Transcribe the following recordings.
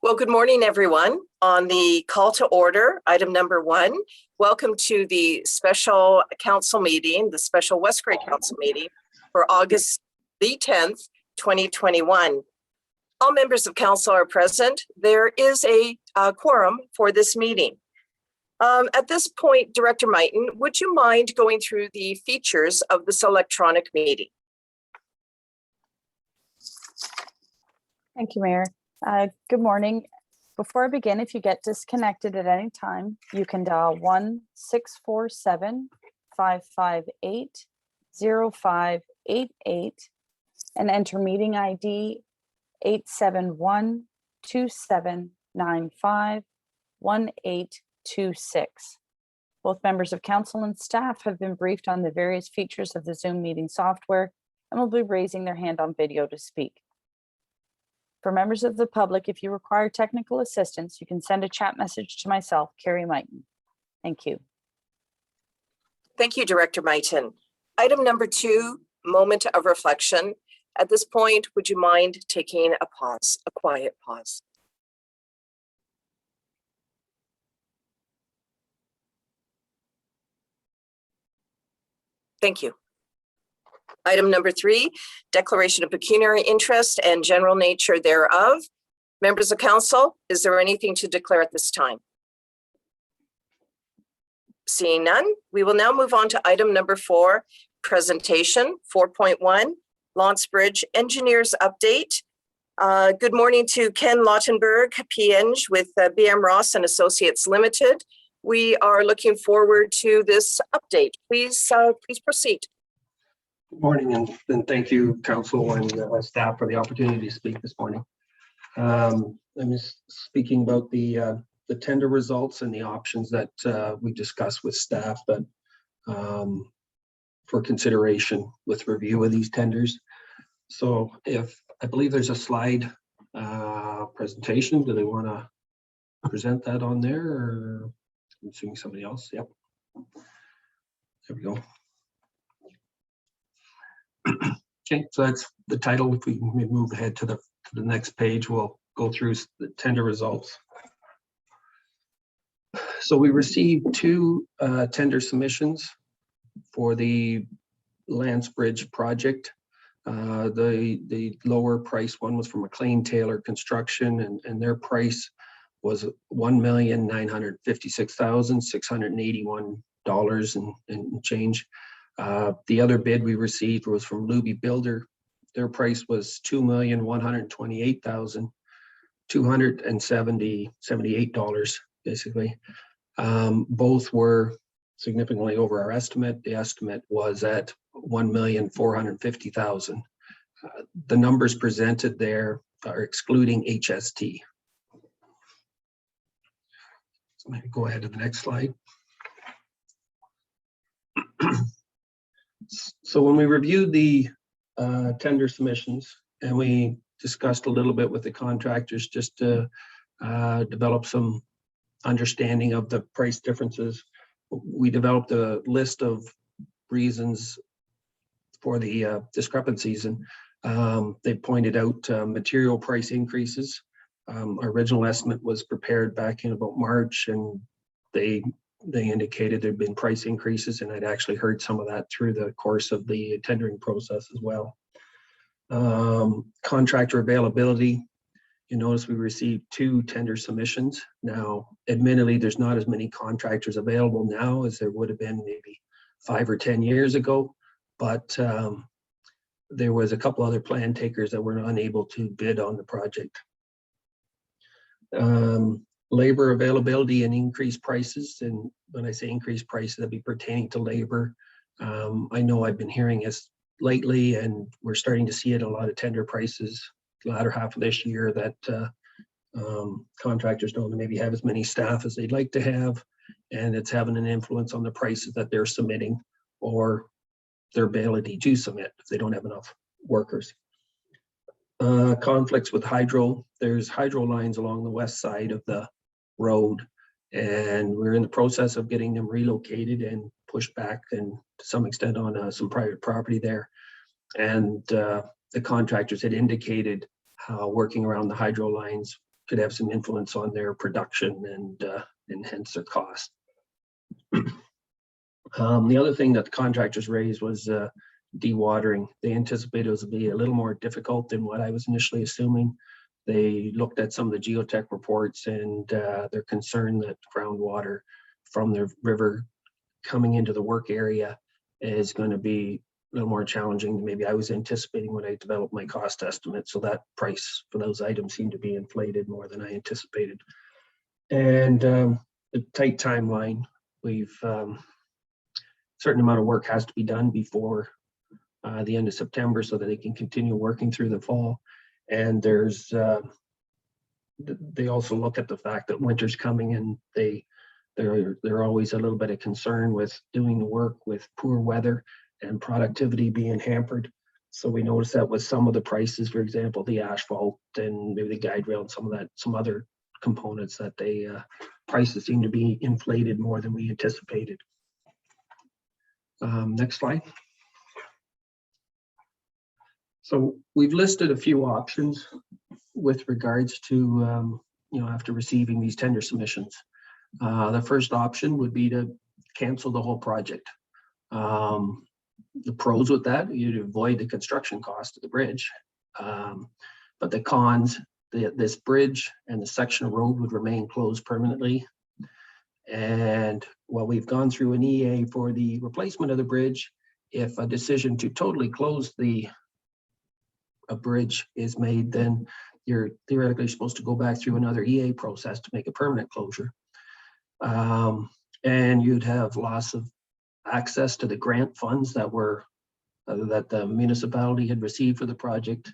Well, good morning, everyone. On the call to order, item number 1, welcome to the special council meeting, the special West Grey Council meeting for August the 10th, 2021. All members of council are present. There is a quorum for this meeting. At this point, Director Mighton, would you mind going through the features of this electronic meeting? Thank you, Mayor. Good morning. Before I begin, if you get disconnected at any time, you can dial 1-647-558-0588 and enter meeting ID 871-2795-1826. Both members of council and staff have been briefed on the various features of the Zoom meeting software and will be raising their hand on video to speak. For members of the public, if you require technical assistance, you can send a chat message to myself, Carrie Mighton. Thank you. Thank you, Director Mighton. Item number 2, moment of reflection. At this point, would you mind taking a pause, a quiet pause? Thank you. Item number 3, declaration of pecuniary interest and general nature thereof. Members of council, is there anything to declare at this time? Seeing none, we will now move on to item number 4, presentation 4.1, Lance Bridge Engineers Update. Good morning to Ken Lautenberg, PEng with BM Ross and Associates Limited. We are looking forward to this update. Please proceed. Good morning, and thank you, council and staff, for the opportunity to speak this morning. I'm just speaking about the tender results and the options that we discussed with staff that for consideration with review of these tenders. So I believe there's a slide presentation. Do they want to present that on there, or I'm assuming somebody else? Yep. There we go. Okay, so that's the title. If we move ahead to the next page, we'll go through the tender results. So we received 2 tender submissions for the Lance Bridge project. The lower price one was from McLean Taylor Construction, and their price was $1,956,681 and change. The other bid we received was from Luby Builder. Their price was $2,128,278, basically. Both were significantly over our estimate. The estimate was at $1,450,000. The numbers presented there are excluding HST. So maybe go ahead to the next slide. So when we reviewed the tender submissions, and we discussed a little bit with the contractors just to develop some understanding of the price differences, we developed a list of reasons for the discrepancies, and they pointed out material price increases. Our original estimate was prepared back in about March, and they indicated there'd been price increases, and I'd actually heard some of that through the course of the tendering process as well. Contractor availability. You notice we received 2 tender submissions. Now, admittedly, there's not as many contractors available now as there would have been maybe 5 or 10 years ago, but there was a couple other plan takers that were unable to bid on the project. Labor availability and increased prices, and when I say increased prices, that'd be pertaining to labor. I know I've been hearing this lately, and we're starting to see it in a lot of tender prices the latter half of this year, that contractors don't maybe have as many staff as they'd like to have, and it's having an influence on the prices that they're submitting or their ability to submit if they don't have enough workers. Conflicts with hydro. There's hydro lines along the west side of the road, and we're in the process of getting them relocated and pushed back, and to some extent on some private property there. And the contractors had indicated how working around the hydro lines could have some influence on their production and hence their cost. The other thing that the contractors raised was dewatering. They anticipated it was to be a little more difficult than what I was initially assuming. They looked at some of the geotech reports and they're concerned that groundwater from the river coming into the work area is going to be a little more challenging than maybe I was anticipating when I developed my cost estimate. So that price for those items seemed to be inflated more than I anticipated. And the tight timeline, we've certain amount of work has to be done before the end of September so that they can continue working through the fall. And there's they also look at the fact that winter's coming and they're always a little bit of concern with doing the work with poor weather and productivity being hampered. So we noticed that with some of the prices, for example, the asphalt and maybe the guide rail and some other components that they prices seem to be inflated more than we anticipated. Next slide. So we've listed a few options with regards to, after receiving these tender submissions. The first option would be to cancel the whole project. The pros with that, you'd avoid the construction cost of the bridge. But the cons, this bridge and the section of road would remain closed permanently. And while we've gone through an EA for the replacement of the bridge, if a decision to totally close a bridge is made, then you're theoretically supposed to go back through another EA process to make a permanent closure. And you'd have loss of access to the grant funds that the municipality had received for the project.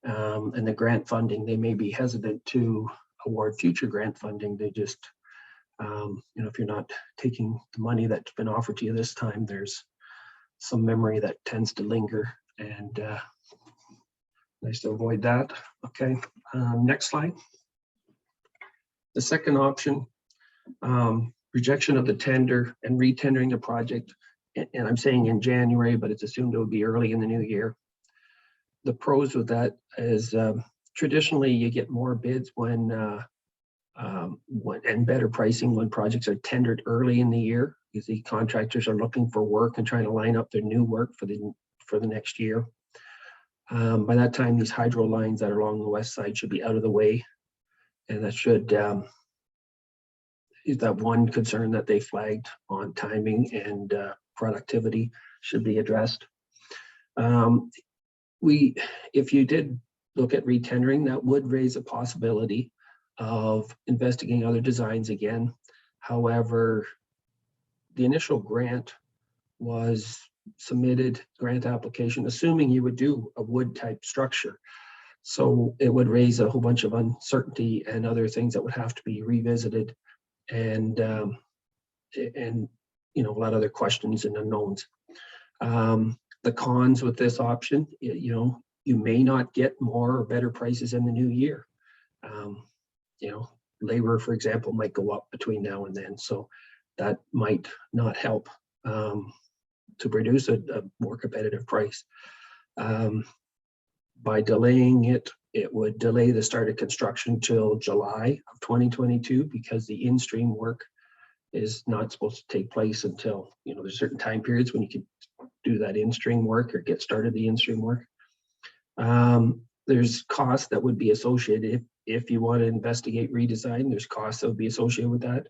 And the grant funding, they may be hesitant to award future grant funding. They just, if you're not taking the money that's been offered to you this time, there's some memory that tends to linger, and nice to avoid that. Okay, next slide. The second option, rejection of the tender and re-tendering the project. And I'm saying in January, but it's assumed it would be early in the new year. The pros with that is traditionally you get more bids and better pricing when projects are tendered early in the year, because the contractors are looking for work and trying to line up their new work for the next year. By that time, these hydro lines that are along the west side should be out of the way, and that should is that one concern that they flagged on timing and productivity should be addressed. If you did look at retendering, that would raise a possibility of investigating other designs again. However, the initial grant was submitted, grant application, assuming you would do a wood type structure. So it would raise a whole bunch of uncertainty and other things that would have to be revisited, and a lot of other questions and unknowns. The cons with this option, you may not get more or better prices in the new year. Labor, for example, might go up between now and then, so that might not help to produce a more competitive price. By delaying it, it would delay the start of construction till July of 2022, because the in-stream work is not supposed to take place until, there's certain time periods when you can do that in-stream work or get started the in-stream work. There's costs that would be associated if you want to investigate redesign. There's costs that would be associated with that.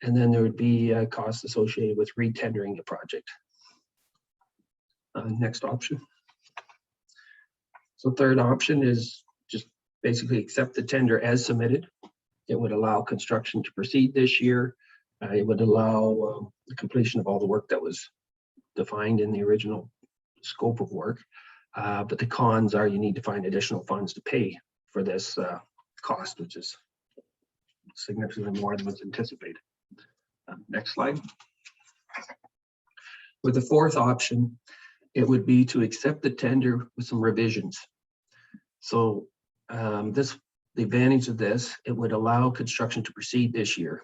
And then there would be costs associated with retendering the project. Next option. So third option is just basically accept the tender as submitted. It would allow construction to proceed this year. It would allow the completion of all the work that was defined in the original scope of work. But the cons are you need to find additional funds to pay for this cost, which is significantly more than was anticipated. Next slide. With the fourth option, it would be to accept the tender with some revisions. So the advantage of this, it would allow construction to proceed this year.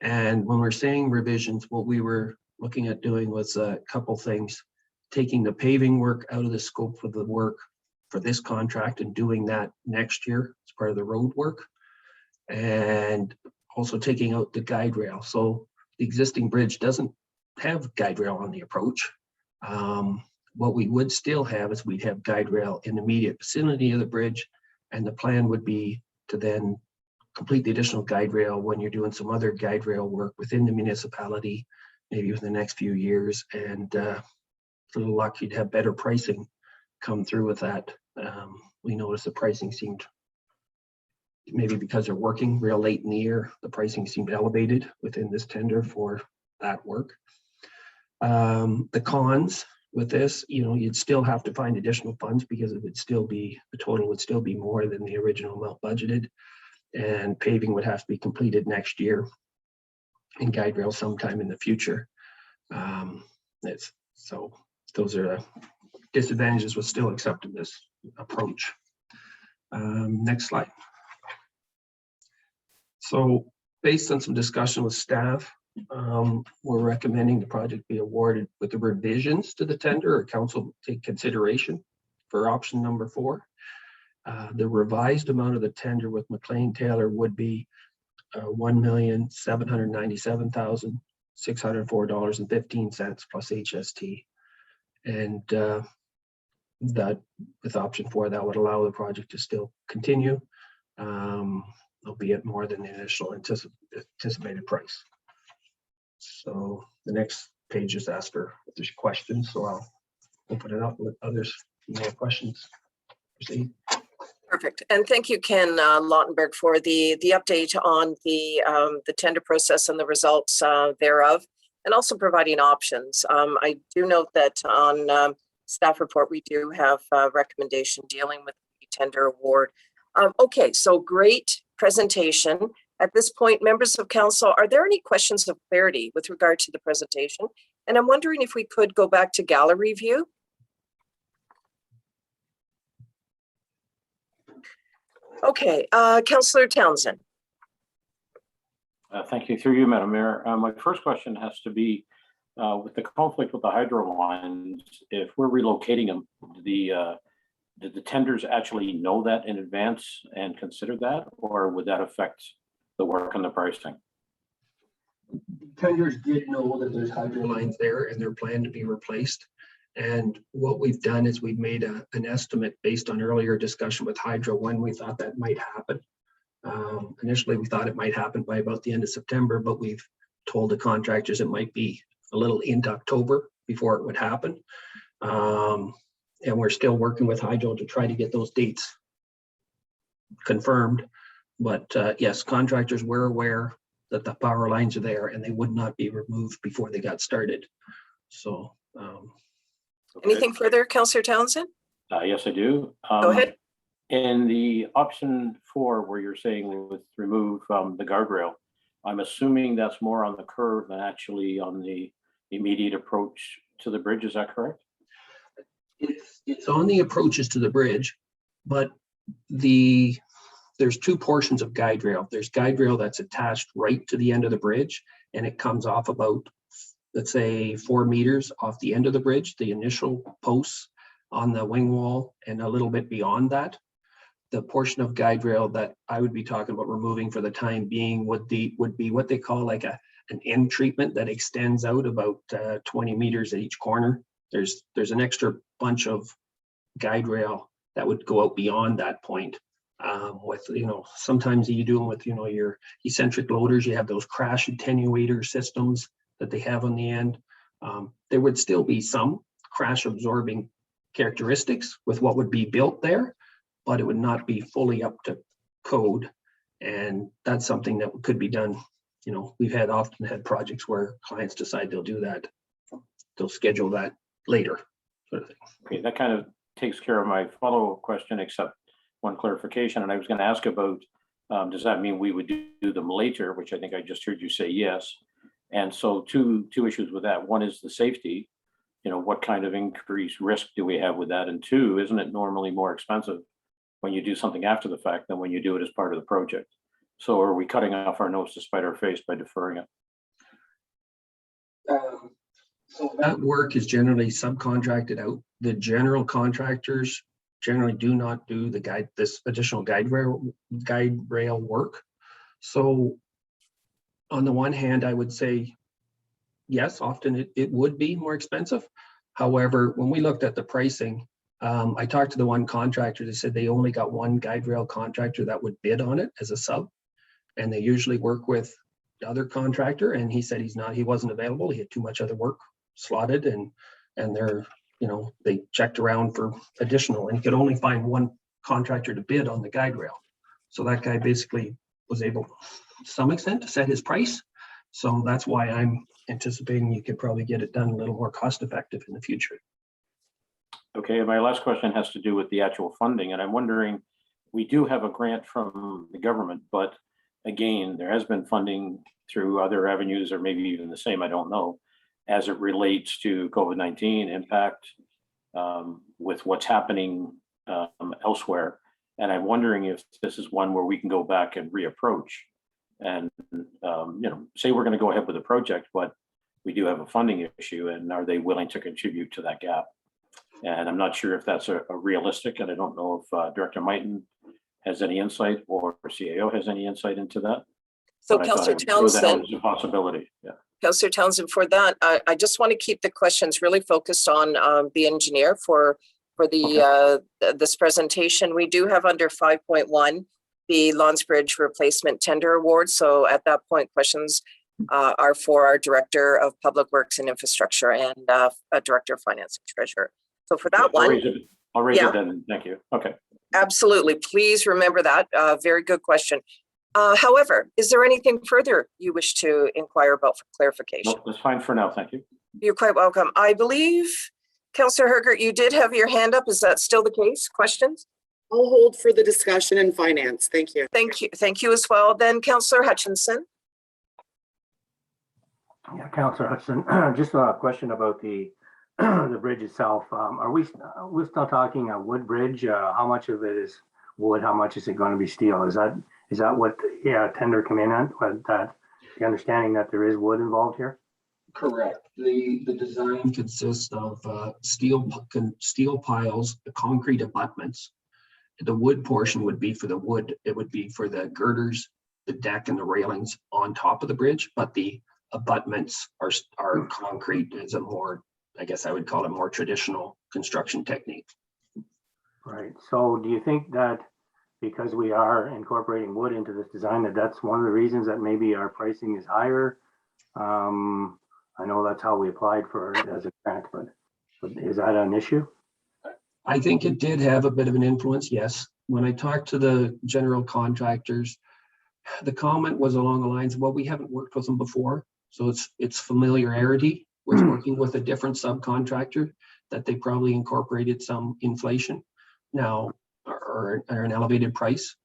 And when we're saying revisions, what we were looking at doing was a couple things, taking the paving work out of the scope of the work for this contract and doing that next year as part of the road work. and also taking out the guide rail. So the existing bridge doesn't have guide rail on the approach. What we would still have is we'd have guide rail in the immediate vicinity of the bridge, and the plan would be to then complete the additional guide rail when you're doing some other guide rail work within the municipality, maybe within the next few years. And for the luck, you'd have better pricing come through with that. We noticed the pricing seemed, maybe because they're working real late in the year, the pricing seemed elevated within this tender for that work. The cons with this, you'd still have to find additional funds because it would still be, the total would still be more than the original amount budgeted, and paving would have to be completed next year and guide rail sometime in the future. So those are the disadvantages with still accepting this approach. Next slide. So based on some discussion with staff, we're recommending the project be awarded with the revisions to the tender, or council take consideration for option number 4. The revised amount of the tender with McLean Taylor would be $1,797,604.15 plus HST. And that with option 4, that would allow the project to still continue, albeit more than the initial anticipated price. So the next page is asked for if there's questions, so I'll open it up with others. More questions? Proceed. Perfect. And thank you, Ken Lautenberg, for the update on the tender process and the results thereof, and also providing options. I do note that on staff report, we do have a recommendation dealing with the tender award. Okay, so great presentation. At this point, members of council, are there any questions of clarity with regard to the presentation? And I'm wondering if we could go back to gallery view. Okay, Councillor Townsend. Thank you. Through you, Madam Mayor. My first question has to be with the conflict with the hydro lines. If we're relocating them, did the tenders actually know that in advance and consider that, or would that affect the work and the pricing? Tenders did know that there's hydro lines there and they're planned to be replaced. And what we've done is we've made an estimate based on earlier discussion with hydro when we thought that might happen. Initially, we thought it might happen by about the end of September, but we've told the contractors it might be a little into October before it would happen. And we're still working with hydro to try to get those dates confirmed. But yes, contractors were aware that the power lines are there and they would not be removed before they got started. So. Okay. Anything further, Councillor Townsend? Yes, I do. Go ahead. In the option 4, where you're saying with remove the guardrail, I'm assuming that's more on the curve than actually on the immediate approach to the bridge. Is that correct? It's on the approaches to the bridge, but there's 2 portions of guide rail. There's guide rail that's attached right to the end of the bridge, and it comes off about, let's say, 4 meters off the end of the bridge, the initial posts on the wing wall, and a little bit beyond that. The portion of guide rail that I would be talking about removing for the time being would be what they call like an end treatment that extends out about 20 meters at each corner. There's an extra bunch of guide rail that would go out beyond that point. With, sometimes you do them with, your eccentric loaders, you have those crash attenuator systems that they have on the end. There would still be some crash absorbing characteristics with what would be built there, but it would not be fully up to code. And that's something that could be done. We've often had projects where clients decide they'll do that. They'll schedule that later, sort of thing. Okay, that kind of takes care of my follow-up question, except one clarification. And I was going to ask about, does that mean we would do them later, which I think I just heard you say yes. And so two issues with that. One is the safety. What kind of increased risk do we have with that? And 2, isn't it normally more expensive when you do something after the fact than when you do it as part of the project? So are we cutting off our nose to spite our face by deferring it? So that work is generally subcontracted out. The general contractors generally do not do this additional guide rail work. So on the one hand, I would say, yes, often it would be more expensive. However, when we looked at the pricing, I talked to the one contractor, they said they only got one guide rail contractor that would bid on it as a sub. And they usually work with the other contractor, and he said he wasn't available. He had too much other work slotted, and they're, they checked around for additional, and he could only find one contractor to bid on the guide rail. So that guy basically was able, to some extent, to set his price. So that's why I'm anticipating you could probably get it done a little more cost effective in the future. Okay, and my last question has to do with the actual funding, and I'm wondering, we do have a grant from the government, but again, there has been funding through other avenues, or maybe even the same, I don't know, as it relates to COVID-19 impact with what's happening elsewhere. And I'm wondering if this is one where we can go back and reapproach and, say we're going to go ahead with the project, but we do have a funding issue, and are they willing to contribute to that gap? And I'm not sure if that's a realistic, and I don't know if Director Mighton has any insight or CAO has any insight into that. So But I thought Councillor I would throw that out Townsend, as a possibility. Yeah. Councillor Townsend, for that, I just want to keep the questions really focused on the engineer for this presentation. We do have under 5.1 the Lawns Bridge replacement tender award. So at that point, questions are for our Director of Public Works and Infrastructure and Director of Finance and Treasurer. So for that one, I'll raise Yeah. it then. Thank you. Okay. absolutely, please remember that. Very good question. However, is there anything further you wish to inquire about for clarification? No, that's fine for now. Thank you. You're quite welcome. I believe, Councillor Hergert, you did have your hand up. Is that still the case? Questions? I'll hold for the discussion in finance. Thank you. Thank you. Thank you as well. Then Councillor Hutchinson. Yeah, Councillor Hudson, just a question about the the bridge itself. We're still talking a wood bridge? How much of it is wood? How much is it going to be steel? Is that what tender come in at? That the understanding that there is wood involved here? Correct. The design consists of steel piles, the concrete abutments. The wood portion would be for the wood. It would be for the girders, the deck, and the railings on top of the bridge. But the abutments are concrete. Is a more, I guess I would call it, more traditional construction technique. Right. So do you think that because we are incorporating wood into this design, that's one of the reasons that maybe our pricing is higher? I know that's how we applied for it as a grant, but is that an issue? I think it did have a bit of an influence, yes. When I talked to the general contractors, the comment was along the lines, well, we haven't worked with them before, so it's familiarity with working with a different subcontractor that they probably incorporated some inflation now or an elevated price.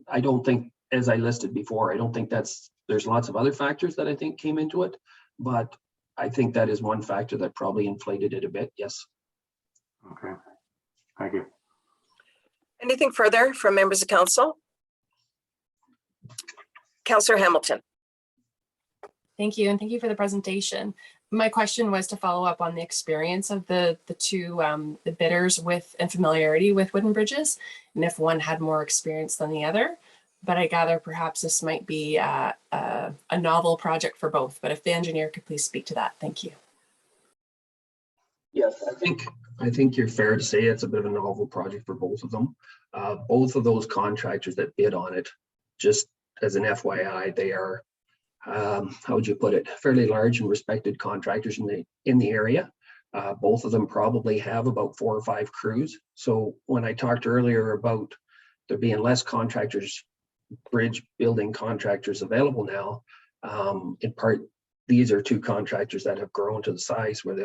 I don't think, as I listed before, I don't think there's lots of other factors that I think came into it, but I think that is one factor that probably inflated it a bit, yes. Okay, thank you. Anything further from members of council? Councillor Hamilton. Thank you, and thank you for the presentation. My question was to follow up on the experience of the two the bidders with and familiarity with wooden bridges, and if one had more experience than the other. But I gather perhaps this might be a novel project for both. But if the engineer could please speak to that, thank you. Yes, I think you're fair to say it's a bit of a novel project for both of them. Both of those contractors that bid on it, just as an FYI, they are, how would you put it, fairly large and respected contractors in the area. Both of them probably have about 4 or 5 crews. So when I talked earlier about there being less contractors, bridge building contractors available now, in part, these are 2 contractors that have grown to the size where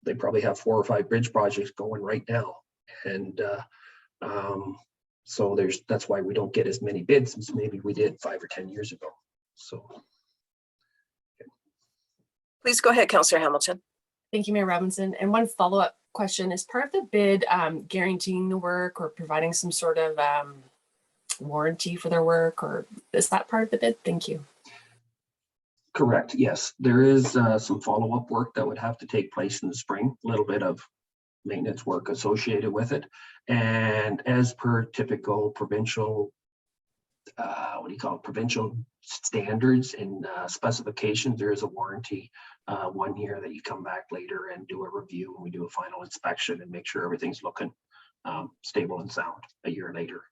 they probably have 4 or 5 bridge projects going right now. And so that's why we don't get as many bids as maybe we did 5 or 10 years ago. So. Please go ahead, Councillor Hamilton. Thank you, Mayor Robinson. And one follow-up question, is part of the bid guaranteeing the work or providing some sort of warranty for their work, or is that part of the bid? Thank you. Correct, yes. There is some follow-up work that would have to take place in the spring, a little bit of maintenance work associated with it. And as per typical provincial what do you call it, provincial standards and specifications, there is a warranty 1 year that you come back later and do a review, and we do a final inspection and make sure everything's looking stable and sound a year later.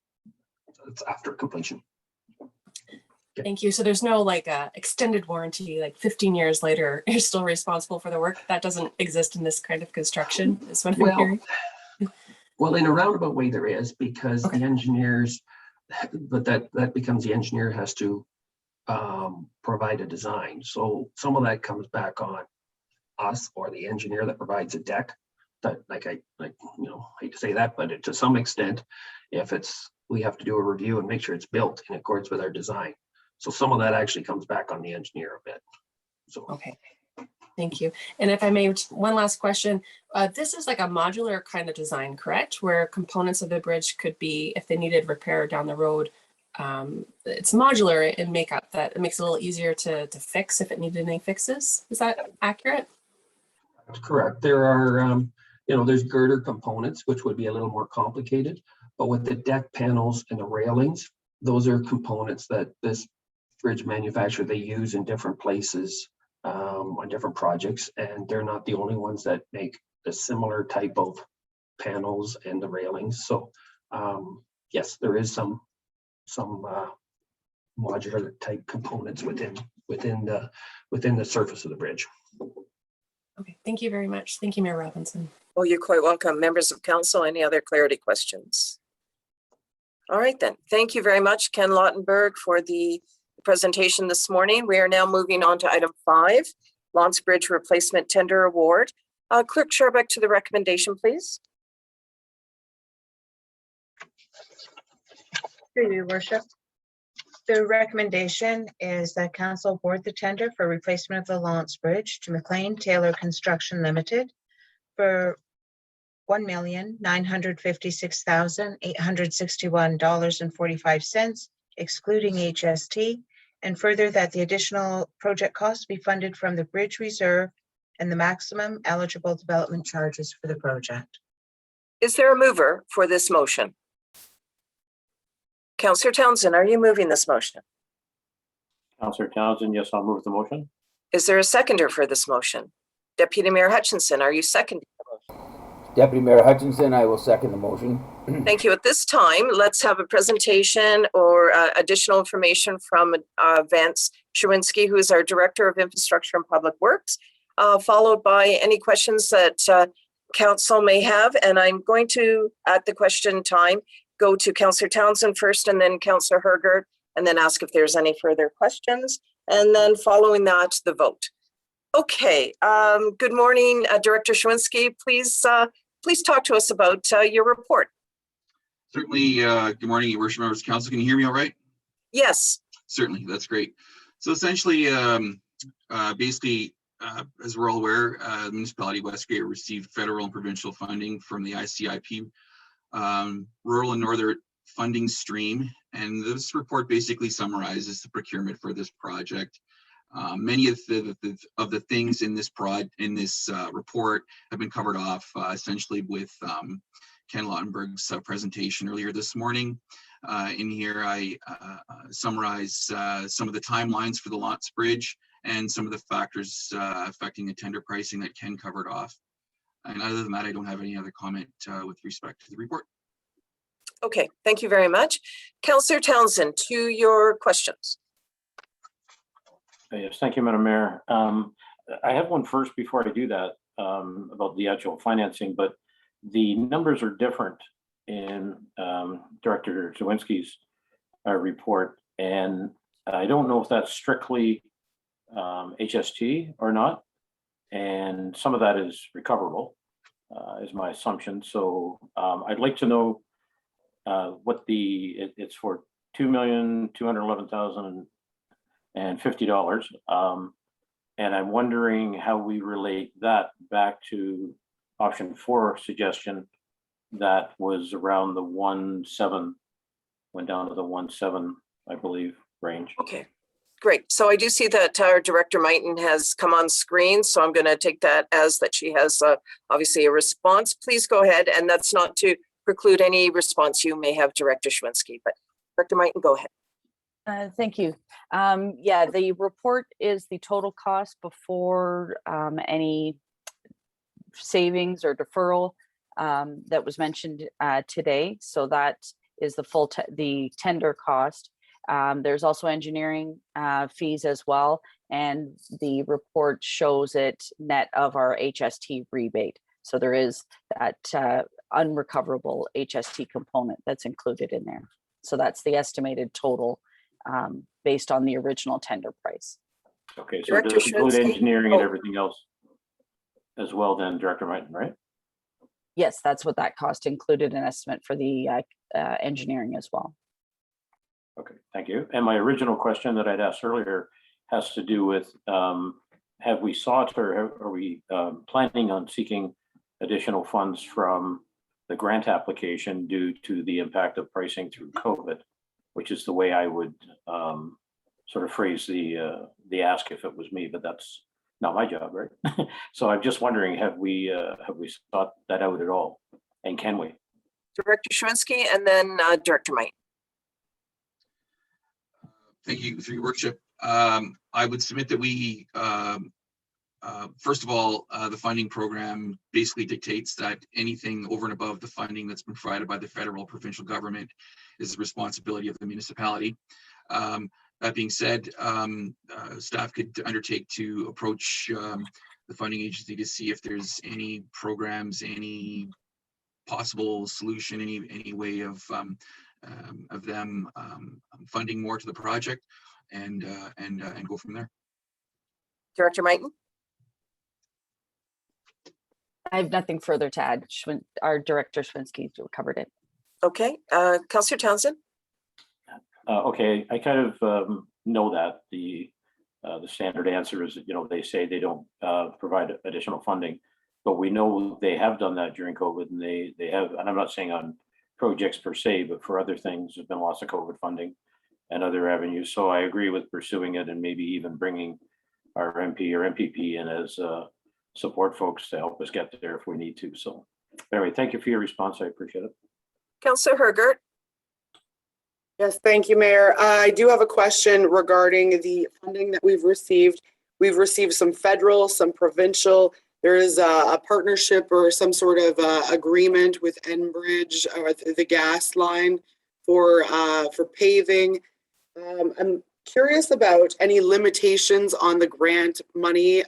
So it's after completion. Thank you. So there's no like extended warranty, like 15 years later, you're still responsible for the work. That doesn't exist in this kind of construction, is what I'm hearing. Well, in a roundabout way there is, because Okay. the engineers, but that becomes the engineer has to provide a design. So some of that comes back on us or the engineer that provides a deck. That I hate to say that, but to some extent, if we have to do a review and make sure it's built in accordance with our design. So some of that actually comes back on the engineer a bit. So Okay. Thank you. And if I may, one last question. This is like a modular kind of design, correct? Where components of the bridge could be, if they needed repair down the road, it's modular in makeup that it makes it a little easier to fix if it needed any fixes. Is that accurate? that's correct. There are, there's girder components, which would be a little more complicated, but with the deck panels and the railings, those are components that this bridge manufacturer, they use in different places on different projects, and they're not the only ones that make a similar type of panels and the railings. So yes, there is some modular type components within the surface of the bridge. Okay. Thank you very much. Thank you, Mayor Robinson. Oh, you're quite welcome. Members of council, any other clarity questions? All right, then. Thank you very much, Ken Lautenberg, for the presentation this morning. We are now moving on to item 5, Lance Bridge Replacement Tender Award. Clerk Sherbeck to the recommendation, please. Through your worship. The recommendation is that council award the tender for replacement of the Lance Bridge to McLean Taylor Construction Limited for $1,956,861.45, excluding HST, and further that the additional project costs be funded from the bridge reserve and the maximum eligible development charges for the project. Is there a mover for this motion? Councillor Townsend, are you moving this motion? Councillor Townsend, yes, I'll move the motion. Is there a seconder for this motion? Deputy Mayor Hutchinson, are you seconding the motion? Deputy Mayor Hutchinson, I will second the motion. Thank you. At this time, let's have a presentation or additional information from Vance Shawinski, who is our Director of Infrastructure and Public Works, followed by any questions that council may have. And I'm going to, at the question time, go to Councillor Townsend first and then Councillor Hergert, and then ask if there's any further questions. And then following that, the vote. Okay, good morning, Director Shawinski. Please talk to us about your report. Certainly. Good morning, Your Worship, members of council. Can you hear me all right? Yes. Certainly, that's great. So essentially, basically, as we're all aware, the municipality of Westgate received federal and provincial funding from the ICIP rural and northern funding stream, and this report basically summarizes the procurement for this project. Many of the things in this report have been covered off essentially with Ken Lautenberg's presentation earlier this morning. In here, I summarize some of the timelines for the Lance Bridge and some of the factors affecting the tender pricing that Ken covered off. And other than that, I don't have any other comment with respect to the report. Okay, thank you very much. Councillor Townsend, to your questions. Yes, thank you, Madam Mayor. I have one first before I do that about the actual financing, but the numbers are different in Director Zawinski's report, and I don't know if that's strictly HST or not, and some of that is recoverable, is my assumption. So I'd like to know what it's for $2,211,050, and I'm wondering how we relate that back to option 4 suggestion that was around the 1.7, went down to the 1.7, I believe, range. Okay, great. So I do see that our Director Mighton has come on screen, so I'm going to take that as that she has obviously a response. Please go ahead, and that's not to preclude any response you may have, Director Shawinski, but Director Mighton, go ahead. Thank you. Yeah, the report is the total cost before any savings or deferral that was mentioned today. So that is the full the tender cost. There's also engineering fees as well, and the report shows it net of our HST rebate. So there is that unrecoverable HST component that's included in there. So that's the estimated total based on the original tender price. Okay, so Director does it include Shinsky? engineering and Oh. everything else as well then, Director Martin, right? Yes, that's what that cost included an estimate for the engineering as well. Okay, thank you. And my original question that I'd asked earlier has to do with, have we sought or are we planning on seeking additional funds from the grant application due to the impact of pricing through COVID, which is the way I would sort of phrase the ask if it was me, but that's not my job, right? So I'm just wondering, have we sought that out at all? And can we? Director Schwinsky and then Director Mike. Thank you for your worship. I would submit that we, first of all, the funding program basically dictates that anything over and above the funding that's been provided by the federal provincial government is the responsibility of the municipality. That being said, staff could undertake to approach the funding agency to see if there's any programs, any possible solution, any way of them funding more to the project, and go from there. Director Maiton? I have nothing further to add. Our Director Schwinsky covered it. Okay, Councillor Townsend? Okay, I kind of know that the standard answer is that, you know, they say they don't provide additional funding, but we know they have done that during COVID, and they have, and I'm not saying on projects per se, but for other things, there's been lots of COVID funding and other avenues. So I agree with pursuing it and maybe even bringing our MP or MPP in as support folks to help us get there if we need to. So anyway, thank you for your response. I appreciate it. Councillor Hergert? Yes, thank you, Mayor. I do have a question regarding the funding that we've received. We've received some federal, some provincial. There is a partnership or some sort of agreement with Enbridge or the gas line for paving. I'm curious about any limitations on the grant money.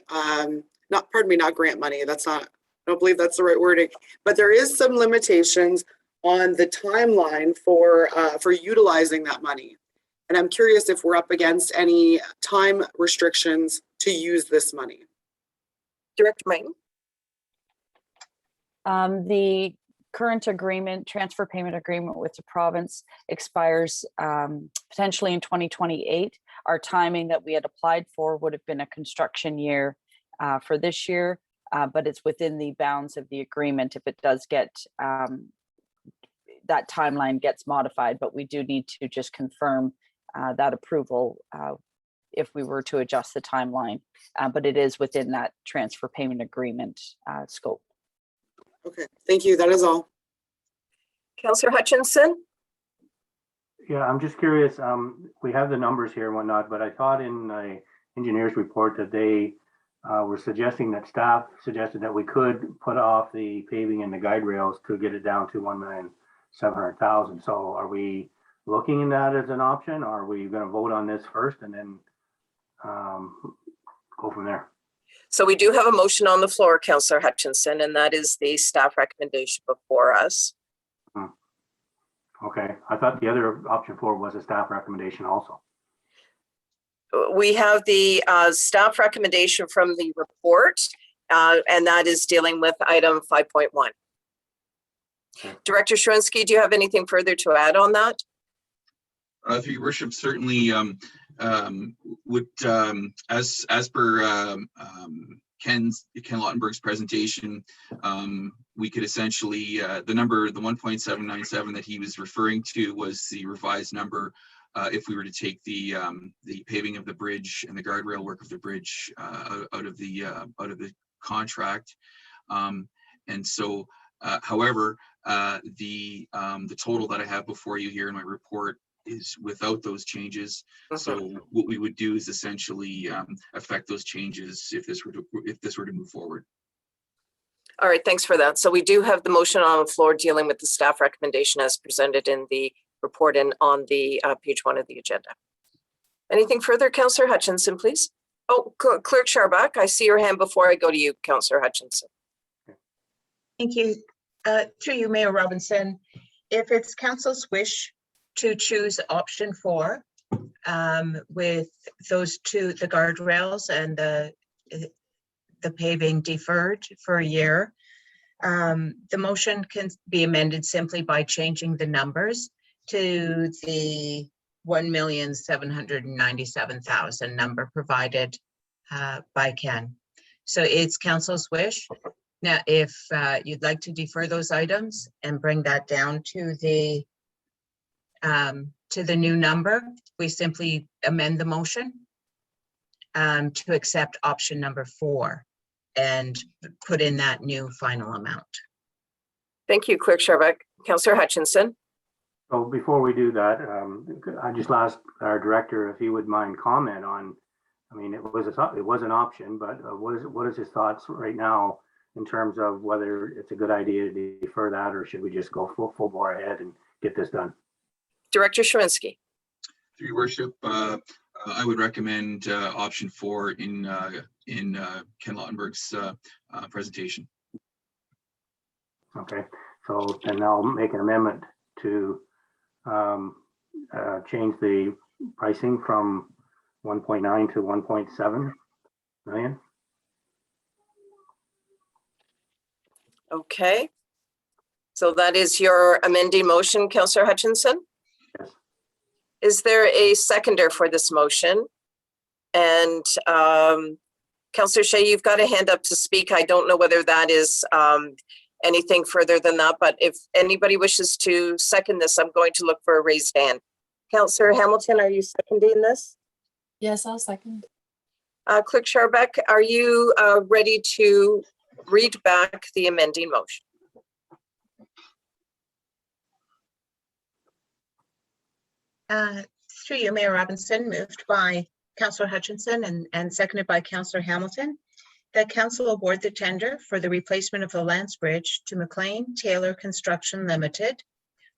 Not grant money. That's not, I don't believe that's the right wording, but there is some limitations on the timeline for utilizing that money. And I'm curious if we're up against any time restrictions to use this money. Director Maiton? The current agreement, transfer payment agreement with the province expires potentially in 2028. Our timing that we had applied for would have been a construction year for this year, but it's within the bounds of the agreement if it does get, that timeline gets modified, but we do need to just confirm that approval if we were to adjust the timeline, but it is within that transfer payment agreement scope. Okay, thank you. That is all. Councillor Hutchinson? Yeah, I'm just curious. We have the numbers here and whatnot, but I thought in the engineer's report that they were suggesting that staff suggested that we could put off the paving and the guide rails to get it down to 1,700,000. So are we looking in that as an option, or are we going to vote on this first and then go from there? So we do have a motion on the floor, Councillor Hutchinson, and that is the staff recommendation before us. Okay, I thought the other option 4 was a staff recommendation also. We have the staff recommendation from the report, and that is dealing with item 5.1. Okay. Director Schwinsky, do you have anything further to add on that? Through your worship, certainly would, as per Ken Lautenberg's presentation, we could essentially, the number, the 1.797 that he was referring to was the revised number if we were to take the paving of the bridge and the guardrail work of the bridge out of the contract. And so, however, the total that I have before you here in my report is without those changes. So what we would do is essentially affect those changes if this were to move forward. All right, thanks for that. So we do have the motion on the floor dealing with the staff recommendation as presented in the report and on the page 1 of the agenda. Anything further, Councillor Hutchinson, please? Oh, Clerk Sharbach, I see your hand before I go to you, Councillor Hutchinson. Thank you. Through you, Mayor Robinson, if it's council's wish to choose option 4 with those two, the guardrails and the paving deferred for a year, the motion can be amended simply by changing the numbers to the 1,797,000 number provided by Ken. So it's council's wish. Now, if you'd like to defer those items and bring that down to the new number, we simply amend the motion to accept option number 4 and put in that new final amount. Thank you, Clerk Sharbach. Councillor Hutchinson. So before we do that, I just asked our director if he would mind comment on, I mean, it was an option, but what is his thoughts right now in terms of whether it's a good idea to defer that, or should we just go full bore ahead and get this done? Director Shrinsky. Through your worship, I would recommend option 4 in Ken Lautenberg's presentation. Okay, so then I'll make an amendment to change the pricing from 1.9 to 1.7 million. Okay. So that is your amending motion, Councillor Hutchinson? Yes. Is there a seconder for this motion? And Councillor Shea, you've got a hand up to speak. I don't know whether that is anything further than that, but if anybody wishes to second this, I'm going to look for a raised hand. Councillor Hamilton, are you seconding this? Yes, I'll second. Clerk Sharbach, are you ready to read back the amending motion? Through you, Mayor Robinson, moved by Councillor Hutchinson and seconded by Councillor Hamilton, that council award the tender for the replacement of the Lance Bridge to McLean Taylor Construction Limited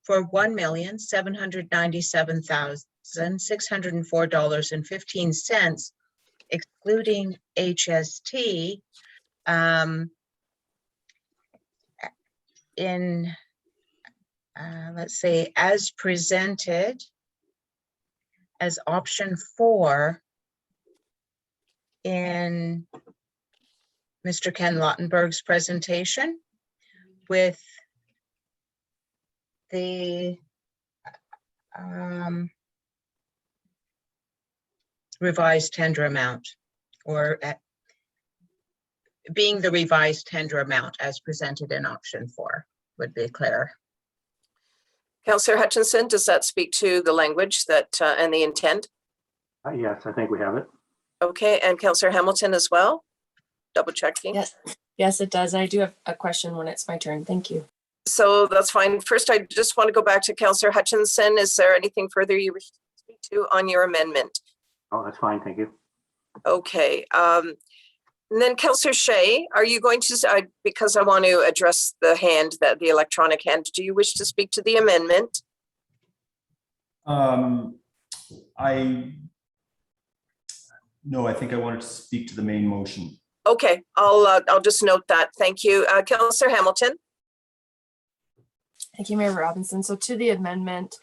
for $1,797,604.15, excluding HST, in, let's say, as presented as option 4 in Mr. Ken Lautenberg's presentation, with the revised tender amount, or being the revised tender amount as presented in option 4 would be clear. Councillor Hutchinson, does that speak to the language that and the intent? Yes, I think we have it. Okay, and Councillor Hamilton as well? Double checking. Yes, it does. I do have a question when it's my turn. Thank you. So that's fine. First, I just want to go back to Councillor Hutchinson. Is there anything further you wish to speak to on your amendment? Oh, that's fine. Thank you. Okay. And then Councillor Shea, are you going to, because I want to address the hand, that the electronic hand, do you wish to speak to the amendment? No, I think I wanted to speak to the main motion. Okay, I'll just note that. Thank you. Councillor Hamilton. Thank you, Mayor Robinson. So to the amendment,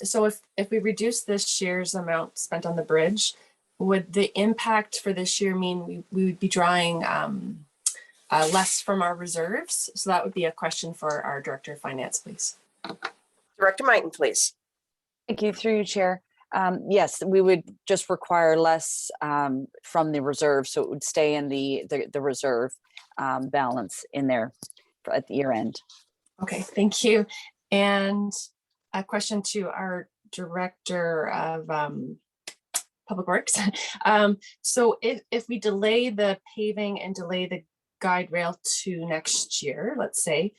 so if we reduce this year's amount spent on the bridge, would the impact for this year mean we would be drawing less from our reserves? So that would be a question for our Director of Finance, please. Director Mighton, please. Thank you, through you, Chair. Yes, we would just require less from the reserve, so it would stay in the reserve balance in there at the year end. Okay, thank you. And a question to our Director of Public Works. So if we delay the paving and delay the guide rail to next year, let's say,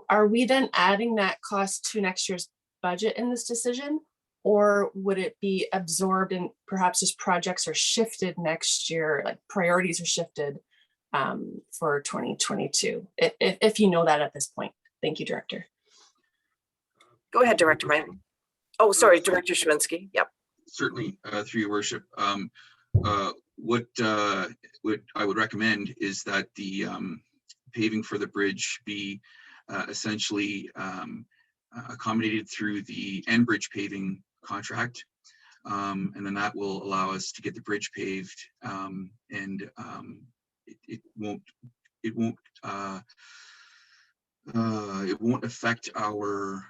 are we then adding that cost to next year's budget in this decision? or would it be absorbed and perhaps as projects are shifted next year, like priorities are shifted for 2022? If you know that at this point. Thank you, Director. Go ahead, Director Ryan. Oh, sorry, Director Schwinski. Yep. Certainly, through your worship. What I would recommend is that the paving for the bridge be essentially accommodated through the end bridge paving contract. And then that will allow us to get the bridge paved, and it won't affect our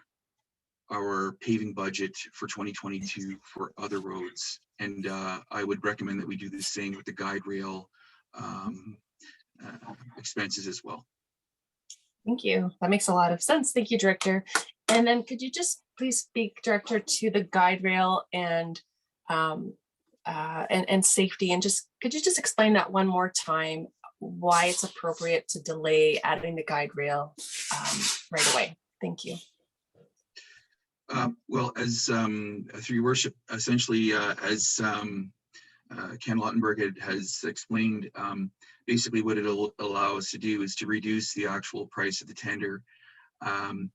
paving budget for 2022 for other roads. And I would recommend that we do the same with the guide rail expenses as well. Thank you. That makes a lot of sense. Thank you, Director. And then could you just please speak, Director, to the guide rail and safety, and just could you just explain that one more time, why it's appropriate to delay adding the guide rail right away? Thank you. Well, as through your worship, essentially, as Ken Lautenberg has explained, basically what it'll allow us to do is to reduce the actual price of the tender, and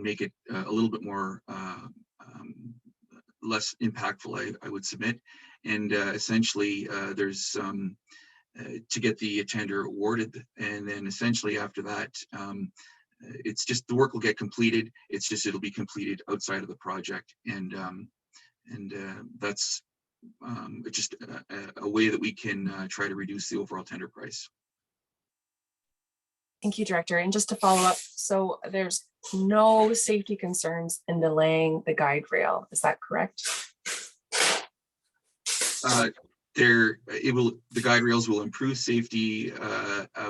make it a little bit more less impactful, I would submit. And essentially, there's to get the tender awarded, and then essentially after that, it's just the work will get completed. It's just it'll be completed outside of the project, and that's just a way that we can try to reduce the overall tender price. Thank you, Director. And just to follow up, so there's no safety concerns in delaying the guide rail, is that correct? The guide rails will improve safety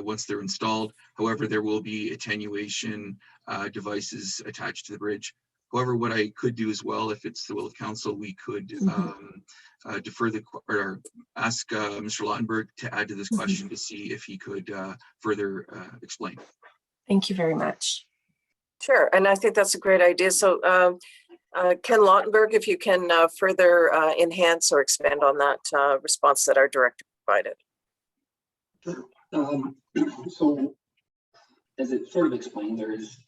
once they're installed. However, there will be attenuation devices attached to the bridge. However, what I could do as well, if it's the will of council, we could defer or ask Mr. Lautenberg to add to this question to see if he could further explain. Thank you very much. Sure, and I think that's a great idea. So Ken Lautenberg, if you can further enhance or expand on that response that our director provided. So as it sort of explained, there is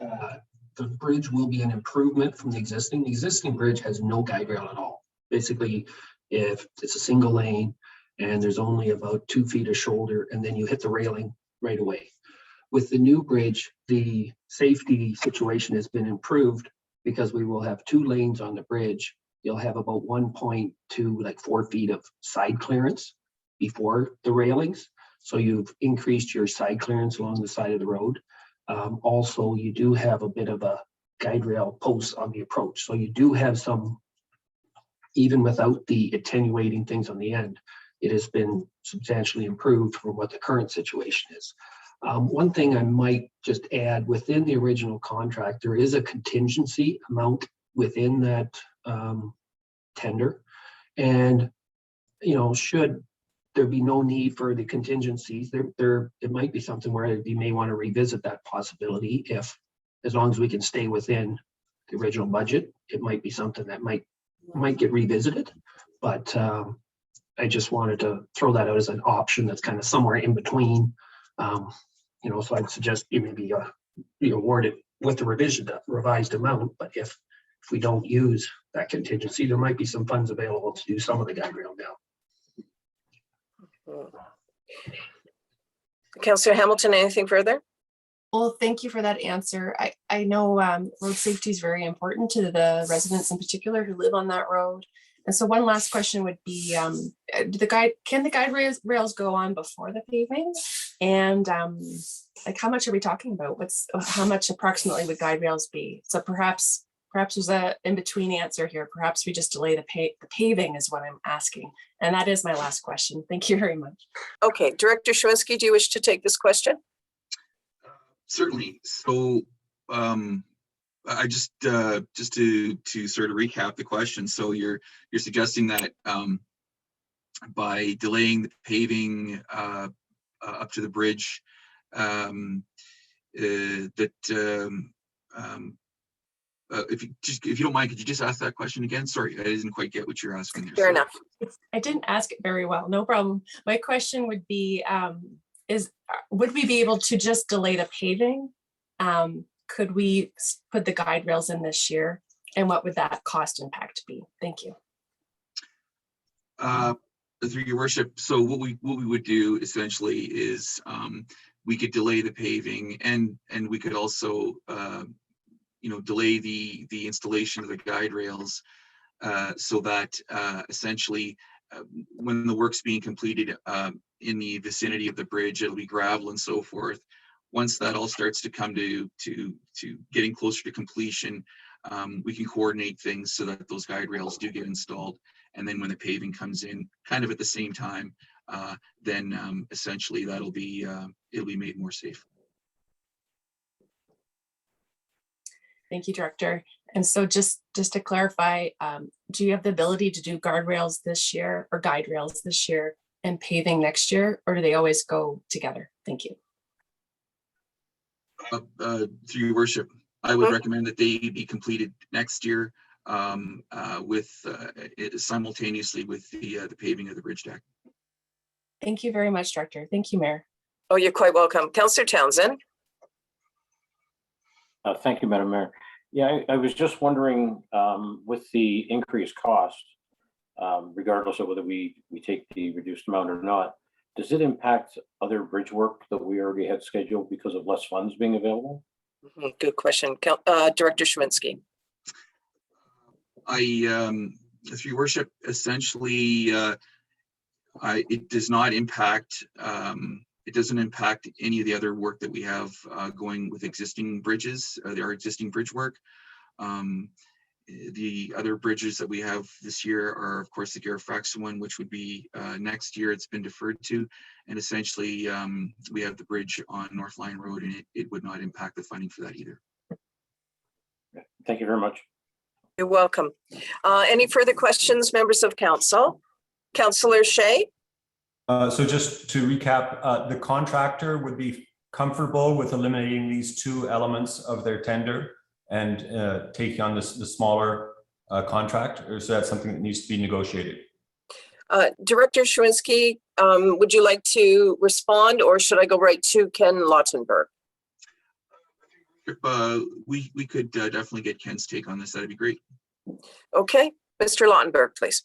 the bridge will be an improvement from the existing. The existing bridge has no guide rail at all. Basically, if it's a single lane and there's only about 2 feet of shoulder, and then you hit the railing right away. With the new bridge, the safety situation has been improved because we will have 2 lanes on the bridge. You'll have about 1.2, like 4 feet of side clearance before the railings. So you've increased your side clearance along the side of the road. Also, you do have a bit of a guide rail post on the approach. So you do have some, even without the attenuating things on the end, it has been substantially improved from what the current situation is. One thing I might just add, within the original contract, there is a contingency amount within that tender. And, you know, should there be no need for the contingencies, it might be something where you may want to revisit that possibility. If, as long as we can stay within the original budget, it might be something that might get revisited. But I just wanted to throw that out as an option that's kind of somewhere in between. You know, so I'd suggest you maybe be awarded with the revised amount. But if we don't use that contingency, there might be some funds available to do some of the guide rail now. Councillor Hamilton, anything further? Well, thank you for that answer. I know road safety is very important to the residents in particular who live on that road. And so one last question would be, can the guide rails go on before the paving? And like, how much are we talking about? How much approximately would guide rails be? So perhaps there's a in-between answer here. Perhaps we just delay the paving is what I'm asking. And that is my last question. Thank you very much. Okay, Director Schwinski, do you wish to take this question? Certainly. So I just to sort of recap the question. So you're suggesting that by delaying the paving up to the bridge, if you don't mind, could you just ask that question again? Sorry, I didn't quite get what you're asking there. Fair Sorry. enough. I didn't ask it very well. No problem. My question would be, would we be able to just delay the paving? Could we put the guide rails in this year? And what would that cost impact be? Thank you. Through your worship, so what we would do essentially is we could delay the paving, and we could also delay the installation of the guide rails so that essentially when the work's being completed in the vicinity of the bridge, it'll be gravel and so forth. Once that all starts to come to getting closer to completion, we can coordinate things so that those guide rails do get installed. And then when the paving comes in kind of at the same time, then essentially it'll be made more safe. Thank you, Director. And so just to clarify, do you have the ability to do guardrails this year or guide rails this year and paving next year, or do they always go together? Thank you. Through your worship, I would recommend that they be completed next year simultaneously with the paving of the bridge deck. Thank you very much, Director. Thank you, Mayor. Oh, you're quite welcome. Councillor Townsend. Thank you, Madam Mayor. Yeah, I was just wondering, with the increased cost, regardless of whether we take the reduced amount or not, does it impact other bridge work that we already had scheduled because of less funds being available? Good question. Director Schwinski. Through your worship, essentially, it does not impact. It doesn't impact any of the other work that we have going with existing bridges, our existing bridge work. The other bridges that we have this year are, of course, the Garifaxa one, which would be next year. It's been deferred to, and essentially we have the bridge on North Line Road, and it would not impact the funding for that either. Thank you very much. You're welcome. Any further questions, members of council? Councillor Shea. So just to recap, the contractor would be comfortable with eliminating these two elements of their tender and taking on the smaller contract, or is that something that needs to be negotiated? Director Schwinski, would you like to respond, or should I go right to Ken Lautenberg? We could definitely get Ken's take on this. That'd be great. Okay, Mr. Lautenberg, please.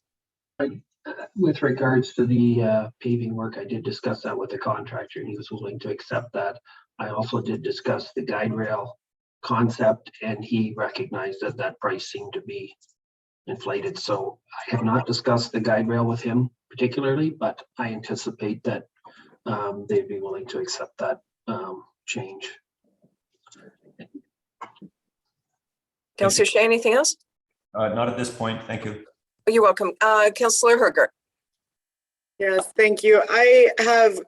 With regards to the paving work, I did discuss that with the contractor, and he was willing to accept that. I also did discuss the guide rail concept, and he recognized that that price seemed to be inflated. So I have not discussed the guide rail with him particularly, but I anticipate that they'd be willing to accept that change. Councillor Shea, anything else? Not at this point. Thank you. You're welcome. Councillor Herger. Yes, thank you. I have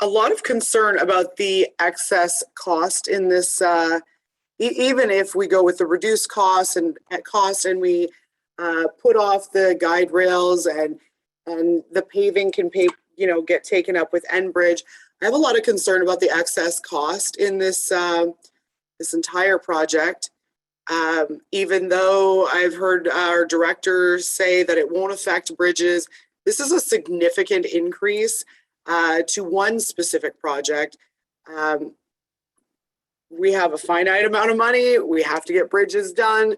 a lot of concern about the excess cost in this. Even if we go with the reduced cost and we put off the guide rails and the paving can get taken up with Enbridge, I have a lot of concern about the excess cost in this this entire project. Even though I've heard our directors say that it won't affect bridges, this is a significant increase to one specific project. We have a finite amount of money. We have to get bridges done.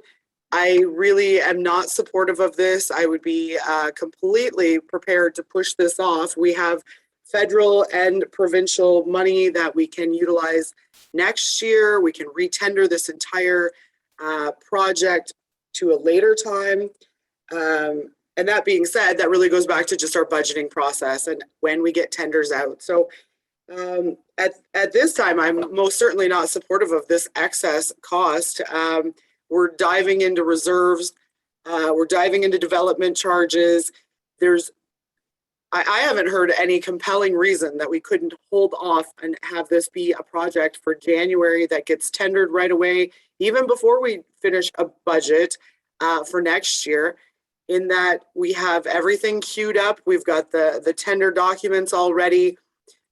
I really am not supportive of this. I would be completely prepared to push this off. We have federal and provincial money that we can utilize next year. We can retender this entire project to a later time. And that being said, that really goes back to just our budgeting process and when we get tenders out. So at this time, I'm most certainly not supportive of this excess cost. We're diving into reserves. We're diving into development charges. I haven't heard any compelling reason that we couldn't hold off and have this be a project for January that gets tendered right away, even before we finish a budget for next year, in that we have everything queued up. We've got the tender documents all ready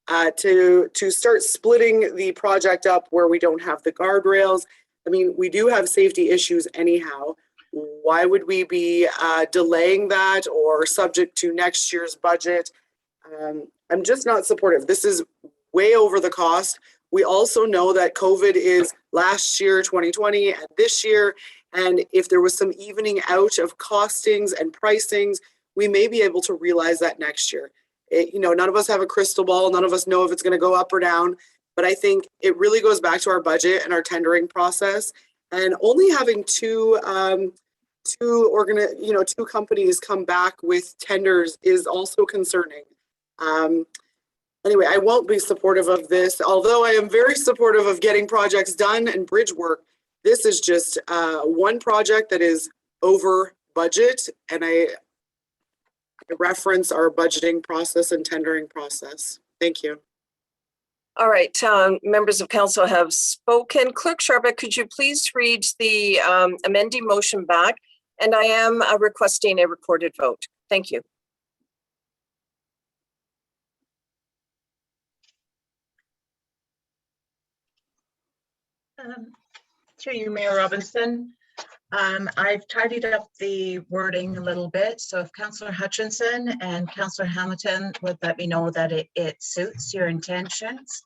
to start splitting the project up where we don't have the guardrails. I mean, we do have safety issues anyhow. Why would we be delaying that or subject to next year's budget? I'm just not supportive. This is way over the cost. We also know that COVID is last year, 2020, and this year. And if there was some evening out of costings and pricings, we may be able to realize that next year. None of us have a crystal ball. None of us know if it's going to go up or down. But I think it really goes back to our budget and our tendering process. And only having two companies come back with tenders is also concerning. Anyway, I won't be supportive of this, although I am very supportive of getting projects done and bridge work. This is just one project that is over budget, and I reference our budgeting process and tendering process. Thank you. All right, members of council have spoken. Clerk Sharbuck, could you please read the amending motion back? And I am requesting a recorded vote. Thank you. Through you, Mayor Robinson. I've tidied up the wording a little bit. So if Councillor Hutchinson and Councillor Hamilton would let me know that it suits your intentions.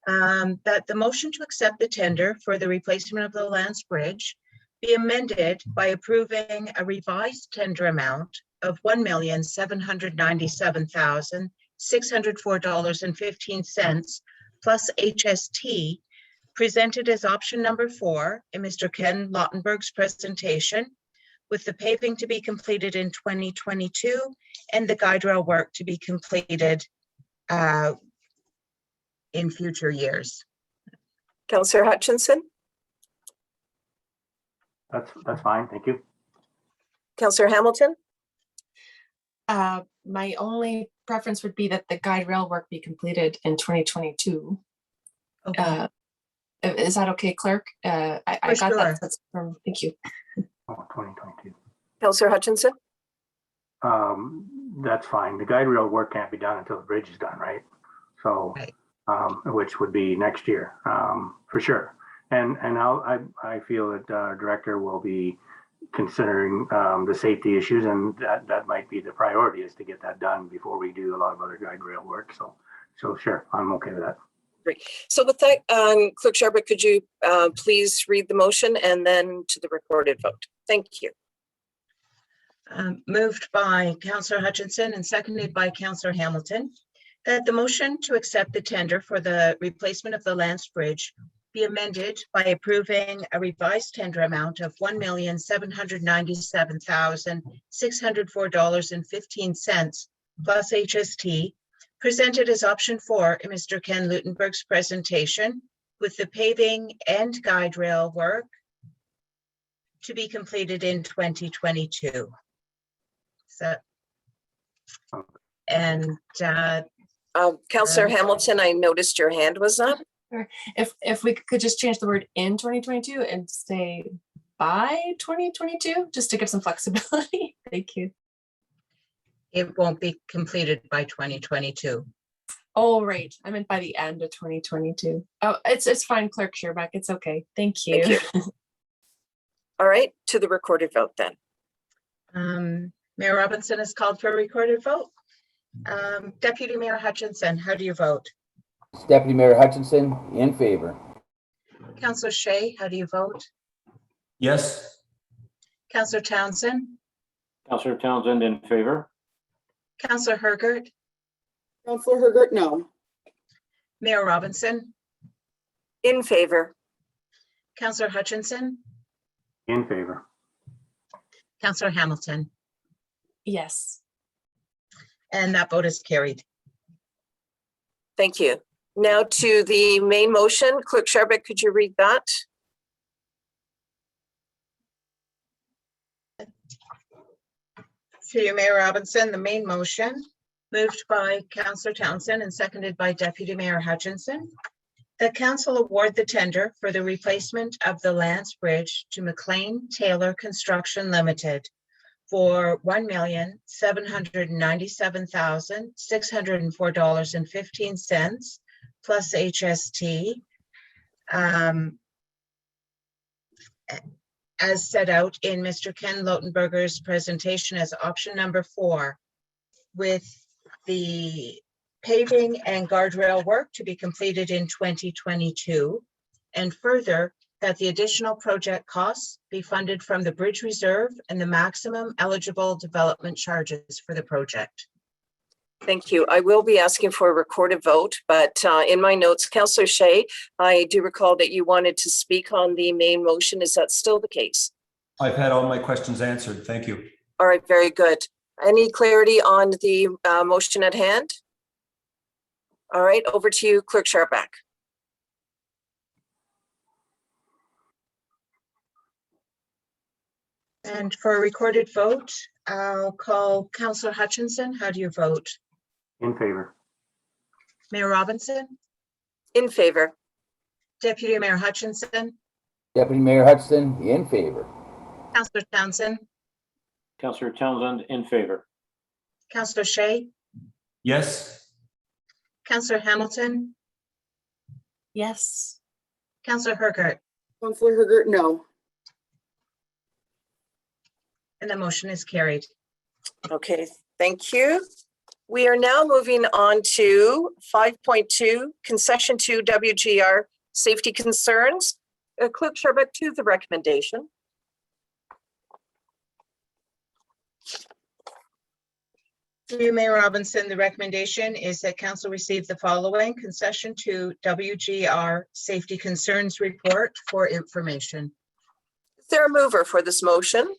That the motion to accept the tender for the replacement of the Lance Bridge be amended by approving a revised tender amount of $1,797,604.15 plus HST, presented as option number 4 in Mr. Ken Lautenberg's presentation, with the paving to be completed in 2022 and the guide rail work to be completed in future years. Councillor Hutchinson? That's fine, thank you. Councillor Hamilton? My only preference would be that the guide rail work be completed in 2022. Okay. Is that okay, Clerk? I got sure. that. That's from, thank you. Oh, 2022. Councillor Hutchinson? That's fine. The guide rail work can't be done until the bridge is done, right? So, Right. Which would be next year, for sure. And I feel that our director will be considering the safety issues, and that might be the priority, is to get that done before we do a lot of other guide rail work. So sure, I'm okay with that. Great. So with that, Clerk Sharbuck, could you please read the motion and then to the recorded vote? Thank you. Moved by Councillor Hutchinson and seconded by Councillor Hamilton, that the motion to accept the tender for the replacement of the Lance Bridge be amended by approving a revised tender amount of $1,797,604.15 plus HST, presented as option 4 in Mr. Ken Lautenberg's presentation, with the paving and guide rail work to be completed in 2022. So, and Councillor Hamilton, I noticed your hand was up. If we could just change the word in 2022 and say by 2022, just to give some flexibility. Thank you. it won't be completed by 2022. Oh, right. I meant by the end of 2022. Oh, it's fine, Clerk Sherback. It's okay. Thank you. Thank you. All right, to the recorded vote then. Mayor Robinson has called for a recorded vote. Deputy Mayor Hutchinson, how do you vote? Deputy Mayor Hutchinson, in favor. Councillor Shea, how do you vote? Yes. Councillor Townsend? Councillor Townsend in favor. Councillor Hergert? Councillor Hergert, no. Mayor Robinson? In favor. Councillor Hutchinson? In favor. Councillor Hamilton? Yes. And that vote is carried. Thank you. Now to the main motion. Clerk Sharbuck, could you read that? Through you, Mayor Robinson, the main motion, moved by Councillor Townsend and seconded by Deputy Mayor Hutchinson, that council award the tender for the replacement of the Lance Bridge to McLean Taylor Construction Limited for $1,797,604.15 plus HST, as set out in Mr. Ken Lotenberger's presentation as option number 4, with the paving and guardrail work to be completed in 2022. And further, that the additional project costs be funded from the bridge reserve and the maximum eligible development charges for the project. Thank you. I will be asking for a recorded vote, but in my notes, Councillor Shea, I do recall that you wanted to speak on the main motion. Is that still the case? I've had all my questions answered. Thank you. All right, very good. Any clarity on the motion at hand? All right, over to you, Clerk Sharback. And for a recorded vote, I'll call Councillor Hutchinson. How do you vote? In favor. Mayor Robinson, In favor. Deputy Mayor Hutchinson, Deputy Mayor Hudson, in favor. Councillor Townsend, Councillor Townsend, in favor. Councillor Shea, Yes. Councillor Hamilton, Yes. Councillor Hergert, Councillor Hergert, no. and the motion is carried. Okay, thank you. We are now moving on to 5.2, Concession 2 WGR Safety Concerns. Clerk Sharback, to the recommendation. Through you, Mayor Robinson, the recommendation is that council receive the following Concession 2 WGR Safety Concerns Report for information. Is there a mover for this motion?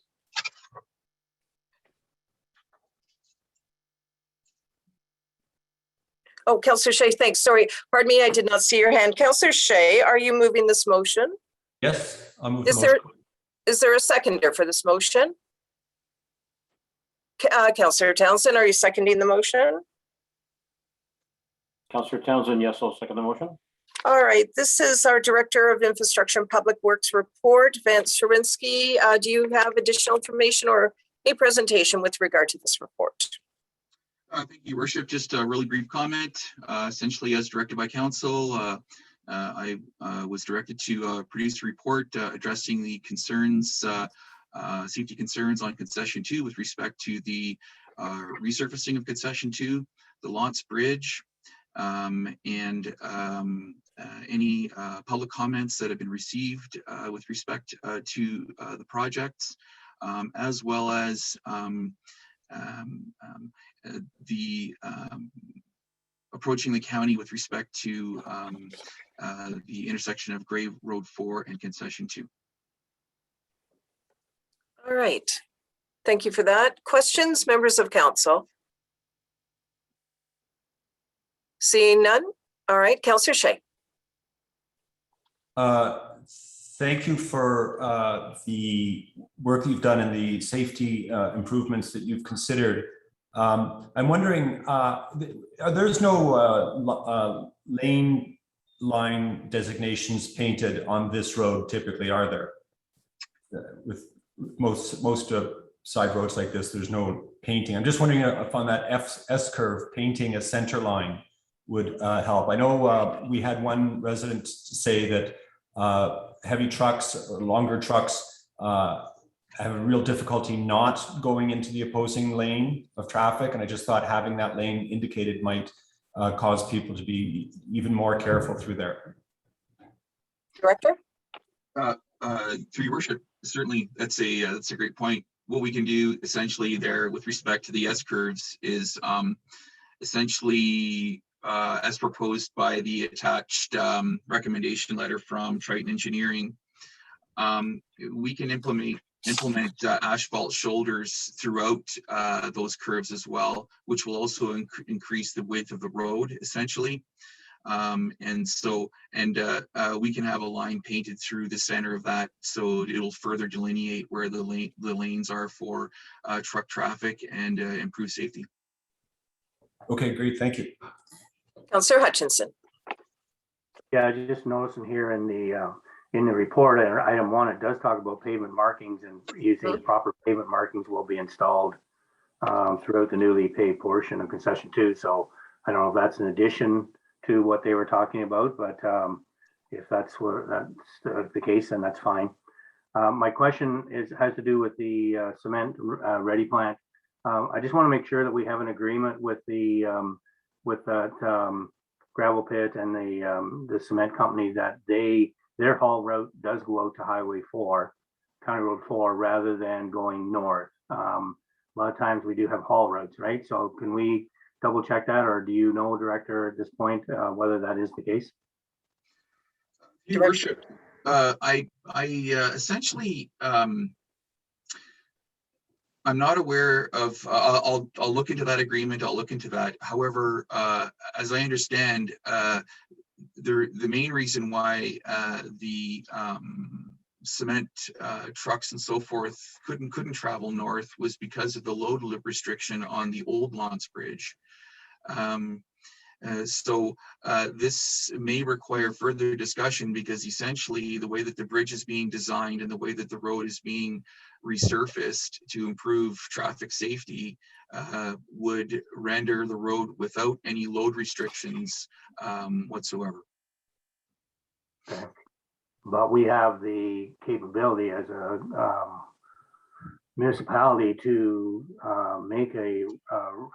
Oh, Councillor Shea, thanks. Sorry, pardon me, I did not see your hand. Councillor Shea, are you moving this motion? Yes. I'll move the Is motion. there a seconder for this motion? Councillor Townsend, are you seconding the motion? Councillor Townsend, yes, I'll second the motion. All right, this is our Director of Infrastructure and Public Works report, Vance Sherinsky. Do you have additional information or a presentation with regard to this report? Thank you, Your Worship. Just a really brief comment. Essentially, as directed by council, I was directed to produce a report addressing the concerns, safety concerns on Concession 2 with respect to the resurfacing of Concession 2, the Lance Bridge, and any public comments that have been received with respect to the projects, as well as the approaching the county with respect to the intersection of Grave Road 4 and Concession 2. All right, thank you for that. Questions, members of council? Seeing none? All right, Councillor Shea. Thank you for the work you've done and the safety improvements that you've considered. I'm wondering, there's no lane line designations painted on this road typically, are there? With most side roads like this, there's no painting. I'm just wondering if on that S curve, painting a center line would help. I know we had one resident say that heavy trucks or longer trucks have a real difficulty not going into the opposing lane of traffic. And I just thought having that lane indicated might cause people to be even more careful through there. Director? Through your worship, certainly that's a great point. What we can do essentially there with respect to the S curves is essentially as proposed by the attached recommendation letter from Triton Engineering, we can implement asphalt shoulders throughout those curves as well, which will also increase the width of the road essentially. And we can have a line painted through the center of that, so it'll further delineate where the lanes are for truck traffic and improve safety. Okay, great, thank you. Councillor Hutchinson. Yeah, I just noticing here in the report, item 1, it does talk about pavement markings, and using proper pavement markings will be installed throughout the newly paved portion of Concession 2. So I don't know if that's an addition to what they were talking about, but if that's the case, then that's fine. My question has to do with the cement ready plant. I just want to make sure that we have an agreement with that gravel pit and the cement company that their haul route does go out to Highway 4, County Road 4, rather than going north. A lot of times we do have haul routes, right? So can we double check that, or do you know, Director, at this point, whether that is the case? Your Worship, I essentially, I'm not aware of, I'll look into that agreement, I'll look into that. However, as I understand, the main reason why the cement trucks and so forth couldn't travel north was because of the load restriction on the old Lance Bridge. So this may require further discussion, because essentially the way that the bridge is being designed and the way that the road is being resurfaced to improve traffic safety would render the road without any load restrictions whatsoever. Okay. But we have the capability as a municipality to make a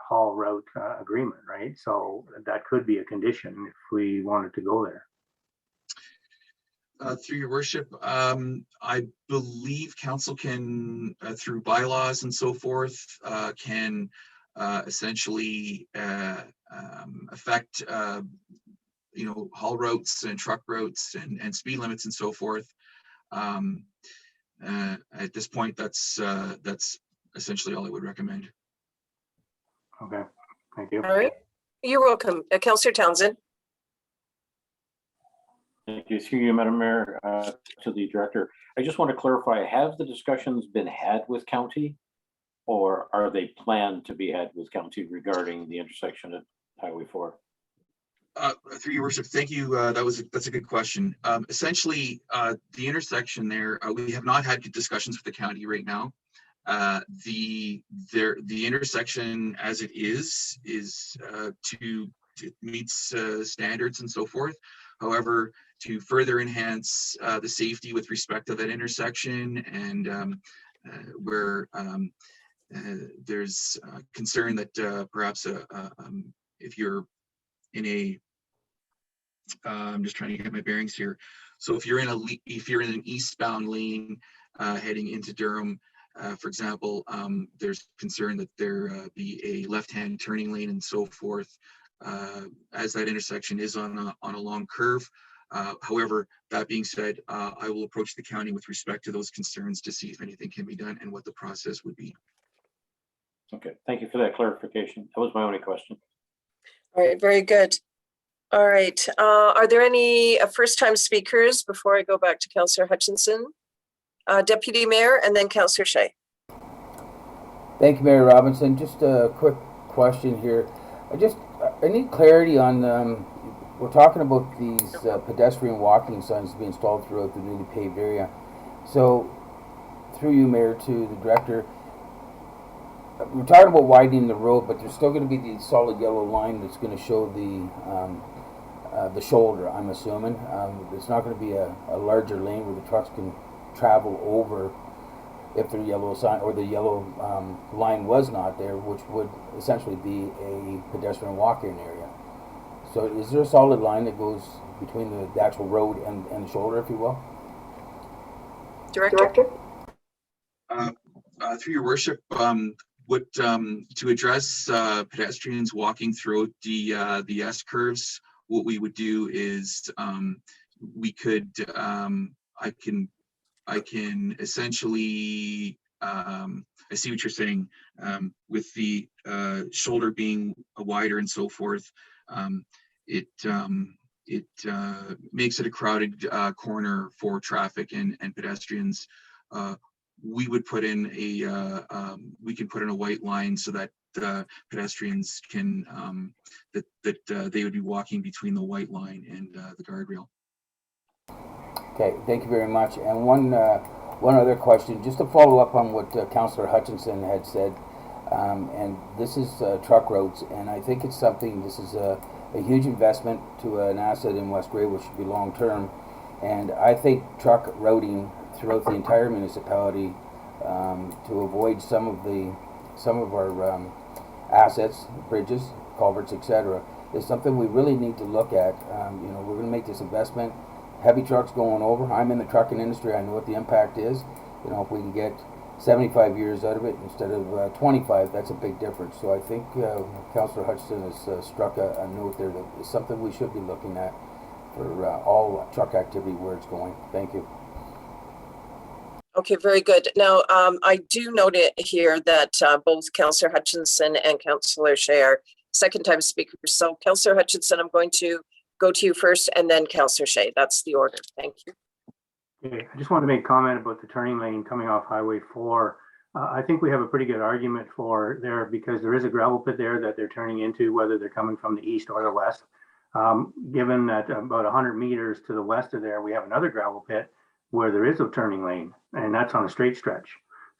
haul route agreement, right? So that could be a condition if we wanted to go there. Through your worship, I believe council can, through bylaws and so forth, can essentially affect, haul routes and truck routes and speed limits and so forth. At this point, that's essentially all I would recommend. Okay, thank you. All right. You're welcome. Councillor Townsend. Thank you. Through you, Madam Mayor, to the Director. I just want to clarify, have the discussions been had with county, or are they planned to be had with county regarding the intersection at Highway 4? Through your worship, thank you. That's a good question. Essentially, the intersection there, we have not had discussions with the county right now. The intersection as it is it meets standards and so forth. However, to further enhance the safety with respect to that intersection, and where there's concern that perhaps if you're in a, I'm just trying to get my bearings here. So if you're in an eastbound lane heading into Durham, for example, there's concern that there be a left-hand turning lane and so forth, as that intersection is on a long curve. However, that being said, I will approach the county with respect to those concerns to see if anything can be done and what the process would be. Okay, thank you for that clarification. That was my only question. All right, very good. All right, are there any first-time speakers before I go back to Councillor Hutchinson? Deputy Mayor, and then Councillor Shea. Thank you, Mayor Robinson. Just a quick question here. I need clarity on, we're talking about these pedestrian walking signs to be installed throughout the newly paved area. So, through you, Mayor, to the Director, we're talking about widening the road, but there's still going to be the solid yellow line that's going to show the shoulder, I'm assuming. It's not going to be a larger lane where the trucks can travel over if the yellow sign or the yellow line was not there, which would essentially be a pedestrian walking area. So is there a solid line that goes between the actual road and the shoulder, if you will? Director? Through your worship, to address pedestrians walking throughout the S curves, what we would do is we could I can essentially, I see what you're saying, with the shoulder being wider and so forth. It makes it a crowded corner for traffic and pedestrians. We would put in we can put in a white line so that pedestrians can that they would be walking between the white line and the guardrail. Okay, thank you very much. And one other question, just to follow up on what Councillor Hutchinson had said, and this is truck routes, and I think it's something, this is a huge investment to an asset in West Grey, which should be long-term, and I think truck routing throughout the entire municipality to avoid some of our assets, bridges, culverts, etc., is something we really need to look at. You know, we're going to make this investment. Heavy trucks going over. I'm in the trucking industry. I know what the impact is. You know, if we can get 75 years out of it instead of 25, that's a big difference. So I think Councillor Hutchison has struck a note there that is something we should be looking at for all truck activity where it's going. Thank you. Okay, very good. Now, I do note it here that both Councillor Hutchinson and Councillor Shea are second-time speakers. So, Councillor Hutchinson, I'm going to go to you first, and then Councillor Shea. That's the order. Thank you. Okay, I just want to make a comment about the turning lane coming off Highway 4. I think we have a pretty good argument for there because there is a gravel pit there that they're turning into, whether they're coming from the east or the west. Given that about 100 meters to the west of there, we have another gravel pit where there is a turning lane, and that's on a straight stretch.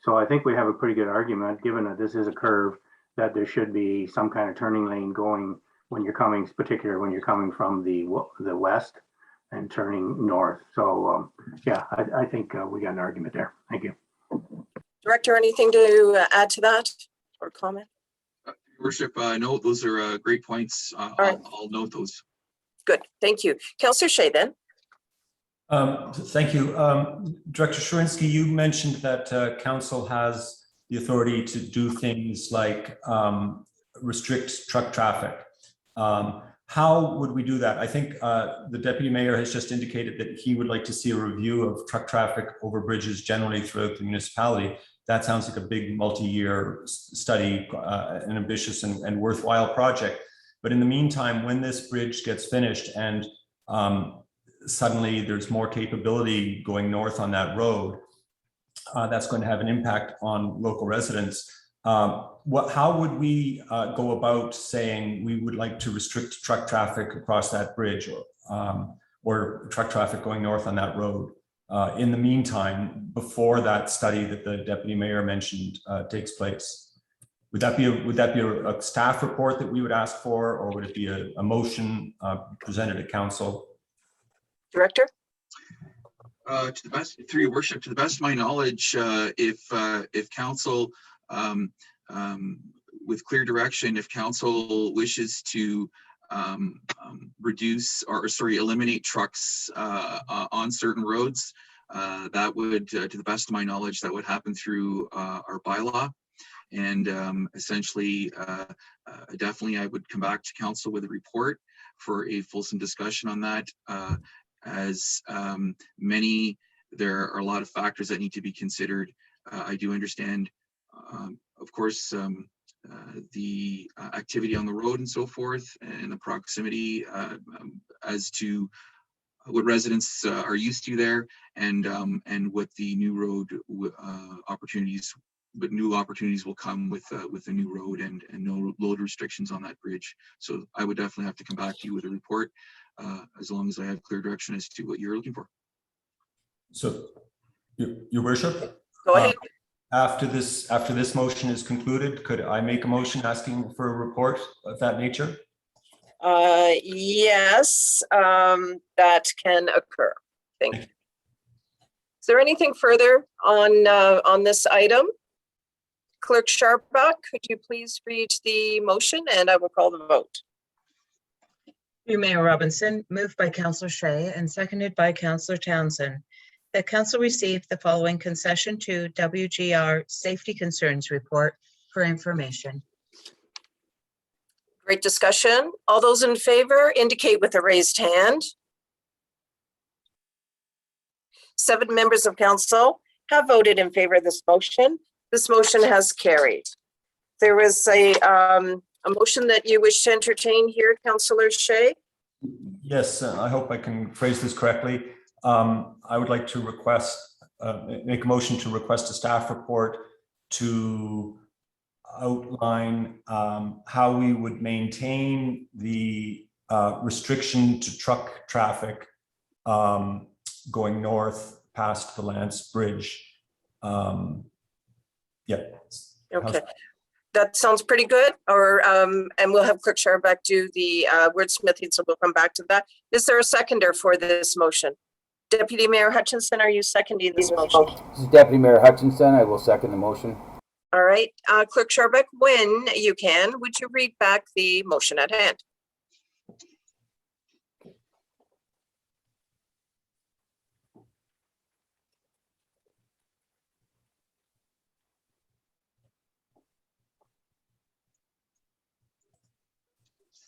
So I think we have a pretty good argument, given that this is a curve, that there should be some kind of turning lane going when you're coming, particularly when you're coming from the west and turning north. So yeah, I think we got an argument there. Thank you. Director, anything to add to that or comment? Your Worship, no, those are great points. Right. I'll note those. Good, thank you. Councillor Shea then. Thank you. Director Shurinsky, you mentioned that council has the authority to do things like restrict truck traffic. How would we do that? I think the Deputy Mayor has just indicated that he would like to see a review of truck traffic over bridges generally throughout the municipality. That sounds like a big multi-year study, an ambitious and worthwhile project. But in the meantime, when this bridge gets finished and suddenly there's more capability going north on that road, that's going to have an impact on local residents. How would we go about saying we would like to restrict truck traffic across that bridge or truck traffic going north on that road in the meantime, before that study that the Deputy Mayor mentioned takes place? Would that be a staff report that we would ask for, or would it be a motion presented at council? Director? To the best, through your worship, to the best of my knowledge, if council, with clear direction, if council wishes to reduce or eliminate trucks on certain roads, that would, to the best of my knowledge, that would happen through our bylaw. And essentially, definitely I would come back to council with a report for a fulsome discussion on that. As there are a lot of factors that need to be considered. I do understand, of course, the activity on the road and so forth, and the proximity as to what residents are used to there, and what the new road opportunities. But new opportunities will come with the new road and no load restrictions on that bridge. So I would definitely have to come back to you with a report, as long as I have clear direction as to what you're looking for. So, Your Worship, Go ahead. After this motion is concluded, could I make a motion asking for a report of that nature? Yes, that can occur. Thank you. Is there anything further on this item? Clerk Sharbuck, could you please read the motion and I will call the vote. Mayor Robinson, moved by Councillor Shea and seconded by Councillor Townsend, that council received the following Concession to WGR Safety Concerns Report for information. Great discussion. All those in favor indicate with a raised hand. 7 members of council have voted in favor of this motion. This motion has carried. There was a motion that you wish to entertain here, Councillor Shea? Yes, I hope I can phrase this correctly. I would like to make a motion to request a staff report to outline how we would maintain the restriction to truck traffic going north past the Lance Bridge. Yeah. Okay, that sounds pretty good. Or and we'll have Clerk Sharbuck do the wordsmithing, so we'll come back to that. Is there a seconder for this motion? Deputy Mayor Hutchinson, are you seconding this motion? This is Deputy Mayor Hutchinson. I will second the motion. All right, Clerk Sharbeck, when you can, would you read back the motion at hand?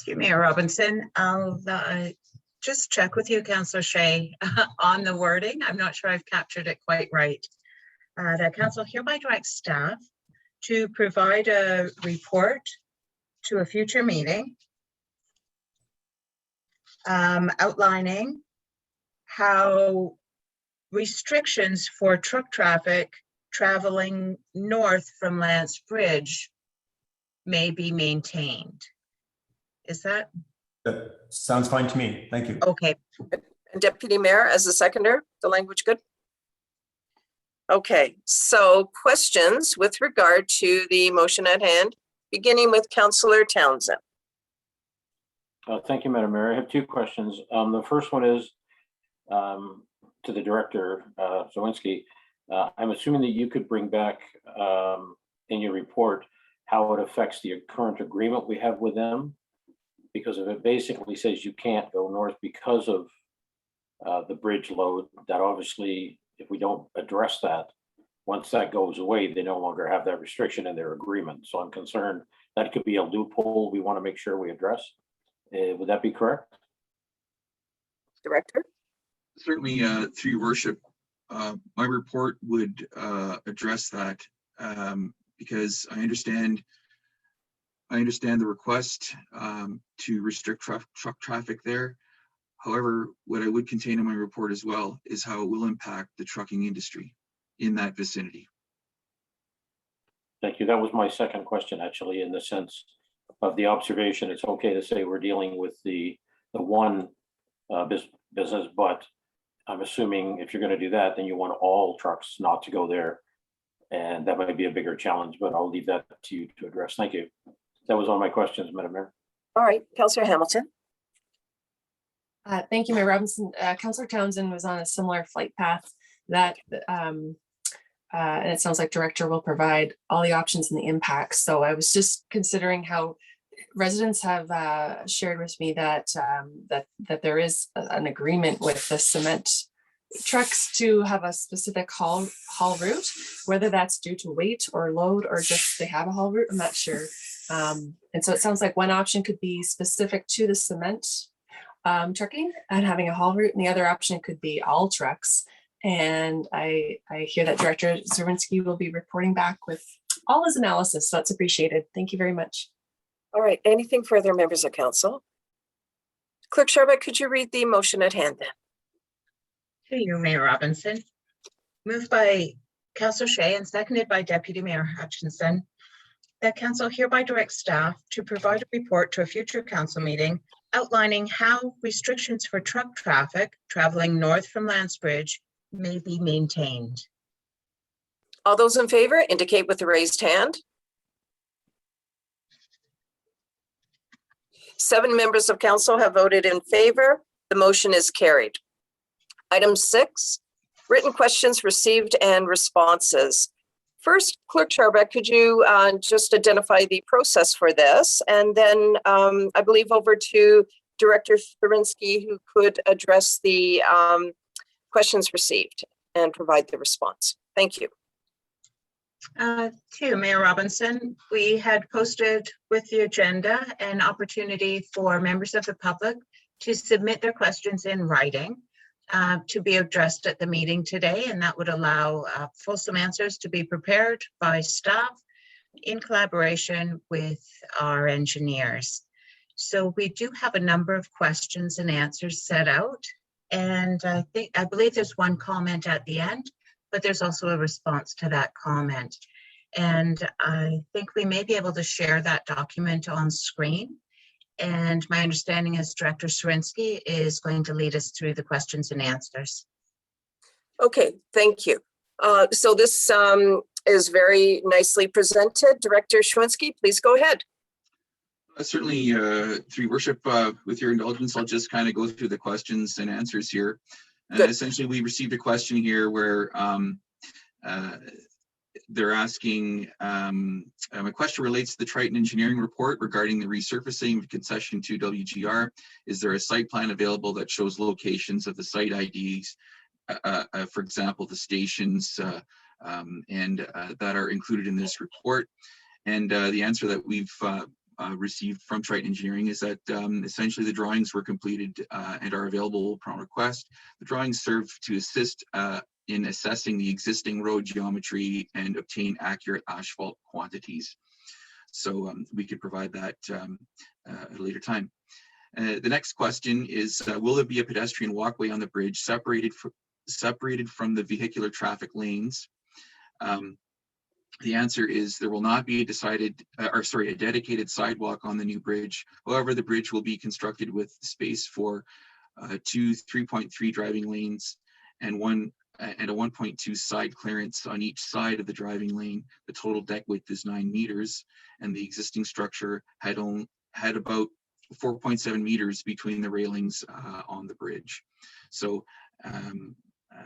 Mayor Robinson, I'll just check with you, Councillor Shea, on the wording. I'm not sure I've captured it quite right. The council hereby directs staff to provide a report to a future meeting outlining how restrictions for truck traffic traveling north from Lance Bridge may be maintained. Is that? That sounds fine to me. Thank you. Okay. And Deputy Mayor, as the seconder, the language good? Okay, so questions with regard to the motion at hand, beginning with Councillor Townsend. Thank you, Madam Mayor. I have two questions. The first one is to the Director, Zawinski. I'm assuming that you could bring back in your report how it affects the current agreement we have with them. Because if it basically says you can't go north because of the bridge load, that obviously, if we don't address that, once that goes away, they no longer have that restriction in their agreement. So I'm concerned that could be a loophole we want to make sure we address. Would that be correct? Director? Certainly, through your worship, my report would address that because I understand the request to restrict truck traffic there. However, what I would contain in my report as well is how it will impact the trucking industry in that vicinity. Thank you. That was my second question, actually, in the sense of the observation. It's okay to say we're dealing with the one business, but I'm assuming if you're going to do that, then you want all trucks not to go there. And that might be a bigger challenge, but I'll leave that to you to address. Thank you. That was all my questions, Madam Mayor. All right, Councillor Hamilton. Thank you, Mayor Robinson. Councillor Townsend was on a similar flight path that, and it sounds like Director will provide all the options and the impacts. So I was just considering how residents have shared with me that that there is an agreement with the cement trucks to have a specific haul route, whether that's due to weight or load or just they have a haul route, I'm not sure. And so it sounds like one option could be specific to the cement trucking and having a haul route, and the other option could be all trucks. And I hear that Director Zawinski will be reporting back with all his analysis, so that's appreciated. Thank you very much. All right, anything further, members of council? Clerk Sharbeck, could you read the motion at hand then? To you, Mayor Robinson. Moved by Councillor Shea and seconded by Deputy Mayor Hutchinson, that council hereby directs staff to provide a report to a future council meeting outlining how restrictions for truck traffic traveling north from Lance Bridge may be maintained. All those in favor indicate with the raised hand. 7 members of council have voted in favor. The motion is carried. Item 6, written questions received and responses. First, Clerk Sharbeck, could you just identify the process for this? And then I believe over to Director Zawinski, who could address the questions received and provide the response. Thank you. To Mayor Robinson, we had posted with the agenda an opportunity for members of the public to submit their questions in writing to be addressed at the meeting today, and that would allow fulsome answers to be prepared by staff in collaboration with our engineers. So we do have a number of questions and answers set out, and I believe there's one comment at the end, but there's also a response to that comment. And I think we may be able to share that document on screen. And my understanding is Director Zawinski is going to lead us through the questions and answers. Okay, thank you. So this is very nicely presented. Director Zawinski, please go ahead. Certainly, through worship, with your indulgence, I'll just kind of go through the questions and answers here. Good. Essentially, we received a question here where they're asking, my question relates to the Triton Engineering report regarding the resurfacing of Concession 2 WGR. Is there a site plan available that shows locations of the site IDs, for example, the stations, and that are included in this report? And the answer that we've received from Triton Engineering is that essentially the drawings were completed and are available upon request. The drawings serve to assist in assessing the existing road geometry and obtain accurate asphalt quantities. So we could provide that at a later time. The next question is, will there be a pedestrian walkway on the bridge separated from the vehicular traffic lanes? The answer is there will not be a dedicated sidewalk on the new bridge. However, the bridge will be constructed with space for 2 3.3 driving lanes and a 1.2 side clearance on each side of the driving lane. The total deck width is 9 meters, and the existing structure had about 4.7 meters between the railings on the bridge. So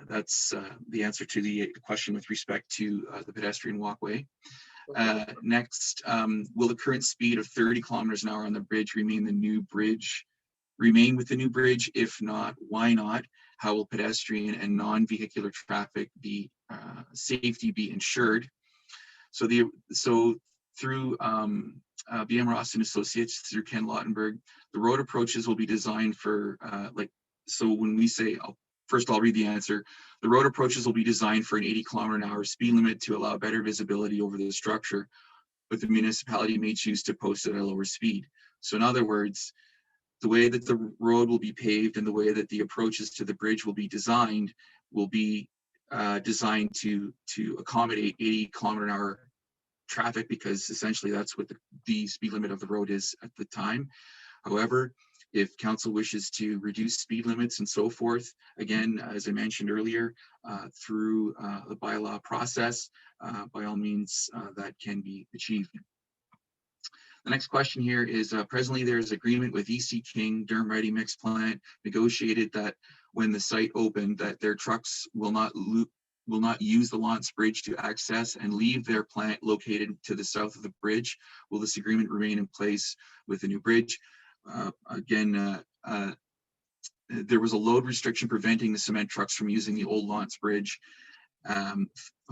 that's the answer to the question with respect to the pedestrian walkway. Next, will the current speed of 30 kilometers an hour on the bridge remain with the new bridge? If not, why not? How will pedestrian and non-vehicular traffic safety be ensured? So through BM Ross and Associates, through Ken Lautenberg, the road approaches will be designed for so when we say, first I'll read the answer. The road approaches will be designed for an 80 kilometer an hour speed limit to allow better visibility over the structure, but the municipality may choose to post it at a lower speed. So in other words, the way that the road will be paved and the way that the approaches to the bridge will be designed to accommodate 80 kilometer an hour traffic, because essentially that's what the speed limit of the road is at the time. However, if council wishes to reduce speed limits and so forth, again, as I mentioned earlier, through the bylaw process, by all means, that can be achieved. The next question here is, presently there is agreement with EC King Durham Ready Mix Plant negotiated that when the site opened, that their trucks will not use the Lance Bridge to access and leave their plant located to the south of the bridge. Will this agreement remain in place with the new bridge? There was a load restriction preventing the cement trucks from using the old Lance Bridge.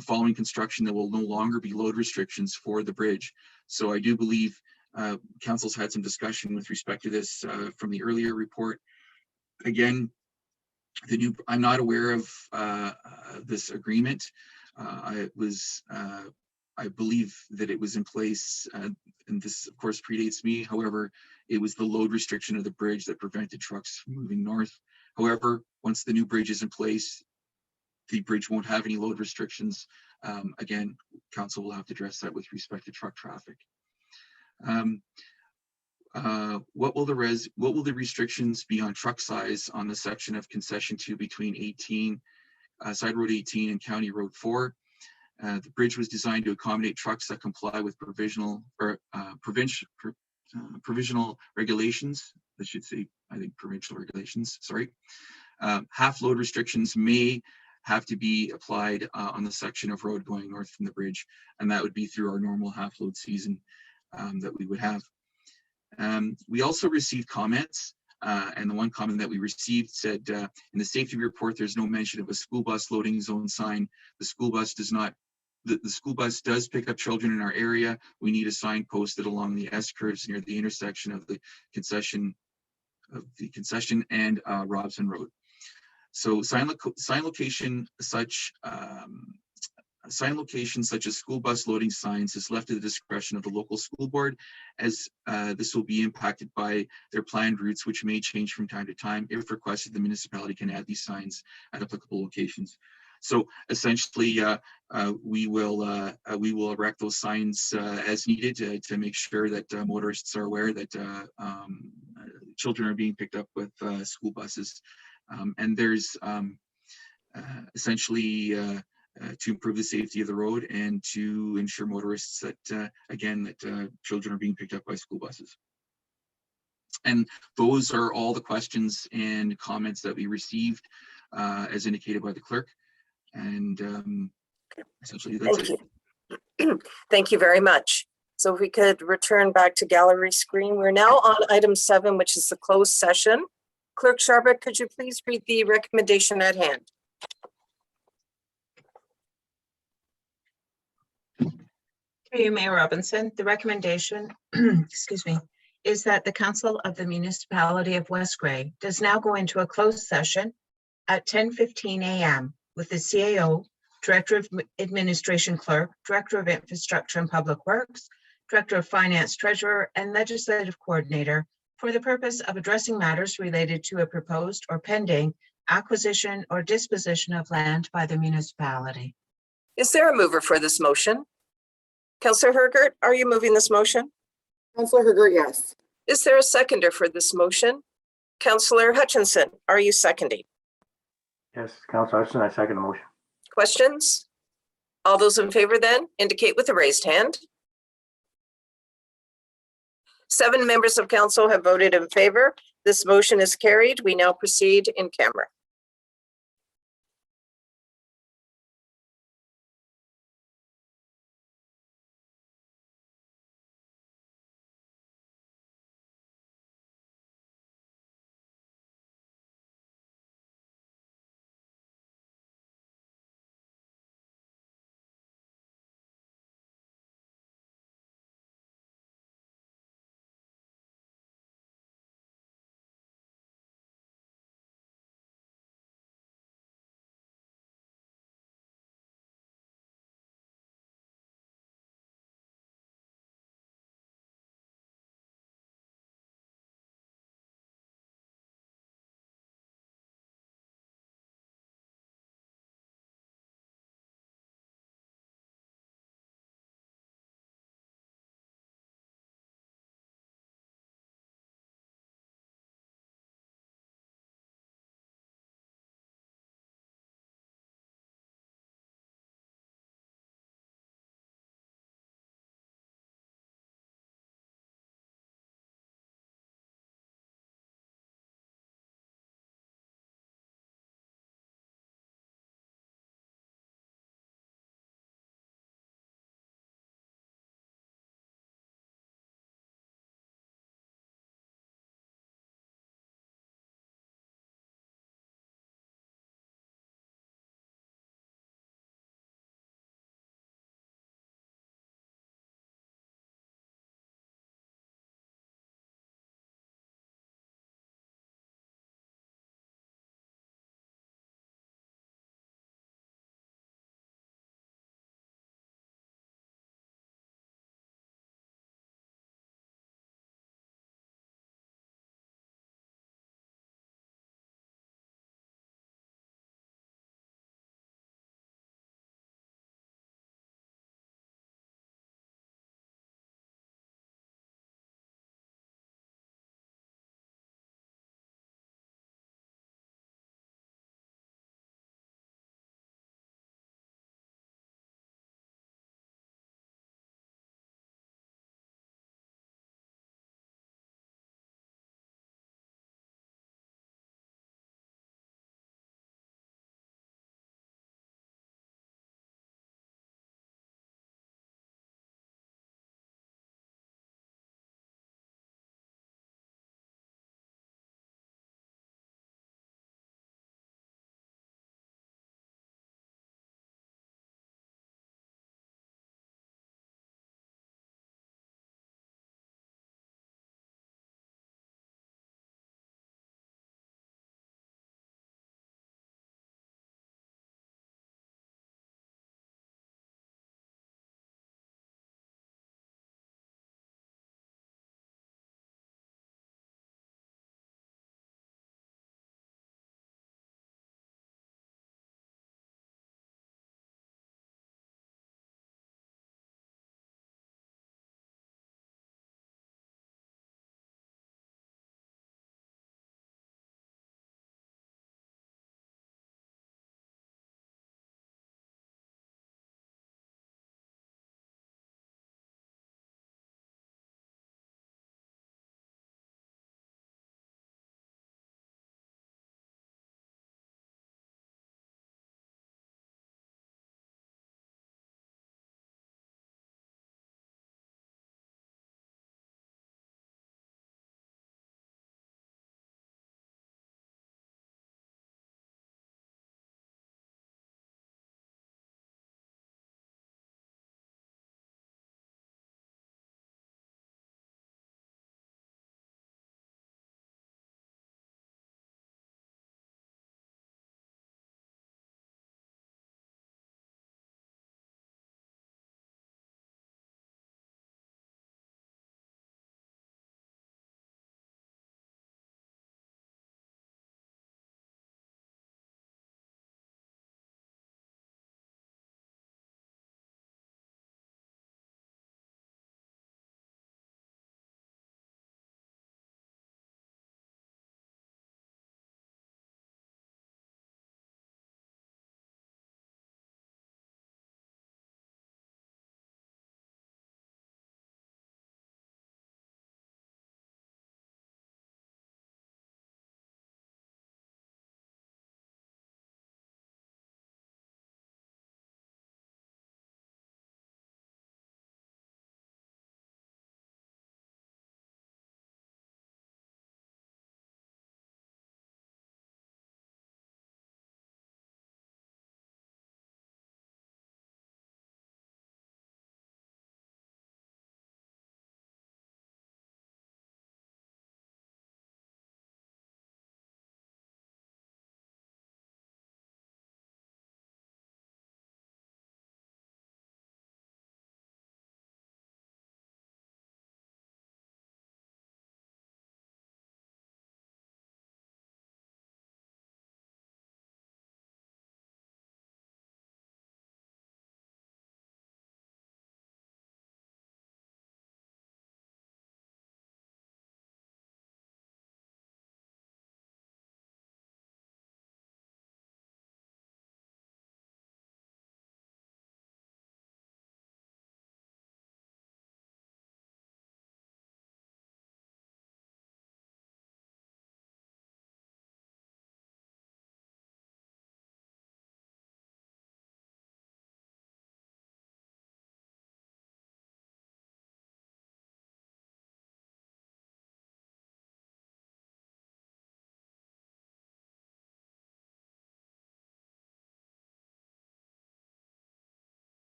Following construction, there will no longer be load restrictions for the bridge. So I do believe council's had some discussion with respect to this from the earlier report. Again, I'm not aware of this agreement. I believe that it was in place, and this of course predates me. However, it was the load restriction of the bridge that prevented trucks from moving north. However, once the new bridge is in place, the bridge won't have any load restrictions. Again, council will have to address that with respect to truck traffic. What will the restrictions be on truck size on the section of Concession 2 between Side Road 18 and County Road 4? The bridge was designed to accommodate trucks that comply with provisional regulations. I should say, I think provincial regulations, sorry. Half load restrictions may have to be applied on the section of road going north from the bridge, and that would be through our normal half load season that we would have. We also received comments, and the one comment that we received said, in the safety report, there's no mention of a school bus loading zone sign. The school bus does pick up children in our area. We need a sign posted along the S curves near the intersection of the concession and Robson Road. So sign location such as school bus loading signs is left to the discretion of the local school board, as this will be impacted by their planned routes, which may change from time to time. If requested, the municipality can add these signs at applicable locations. So essentially, we will erect those signs as needed to make sure that motorists are aware that children are being picked up with school buses. And there's essentially to improve the safety of the road and to ensure motorists that, again, that children are being picked up by school buses. And those are all the questions and comments that we received as indicated by the clerk. And essentially that's Thank it. you. Thank you very much. So if we could return back to gallery screen, we're now on item 7, which is the closed session. Clerk Sharbuck, could you please read the recommendation at hand? Through you, Mayor Robinson, the recommendation, excuse me, is that the Council of the Municipality of West Grey does now go into a closed session at 10:15 a.m. with the CAO, Director of Administration Clerk, Director of Infrastructure and Public Works, Director of Finance Treasurer, and Legislative Coordinator for the purpose of addressing matters related to a proposed or pending acquisition or disposition of land by the municipality. Is there a mover for this motion? Councillor Hergert, are you moving this motion? Councillor Hergert, yes. Is there a seconder for this motion? Councillor Hutchinson, are you seconding? Yes, Councilor Hudson, I second the motion. Questions? All those in favor then indicate with a raised hand. 7 members of council have voted in favor. This motion is carried. We now proceed in camera.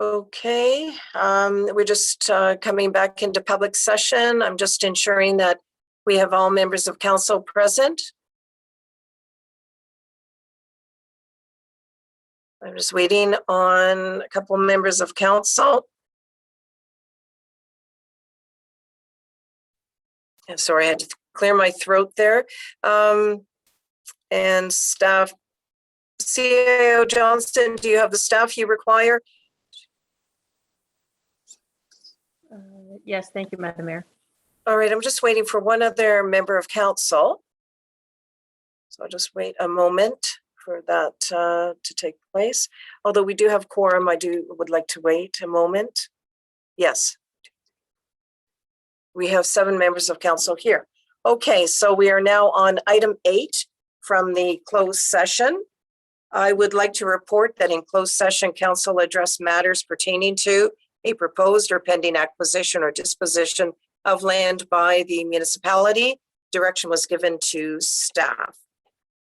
Okay, we're just coming back into public session. I'm just ensuring that we have all members of council present. I'm just waiting on a couple members of council. I'm sorry, I had to clear my throat there. And staff, CAO Johnston, do you have the staff you require? Yes, thank you, Madam Mayor. All right, I'm just waiting for one other member of council. So I'll just wait a moment for that to take place. Although we do have quorum, I would like to wait a moment. Yes. We have 7 members of council here. Okay, so we are now on item 8 from the closed session. I would like to report that in closed session, council addressed matters pertaining to a proposed or pending acquisition or disposition of land by the municipality. Direction was given to staff.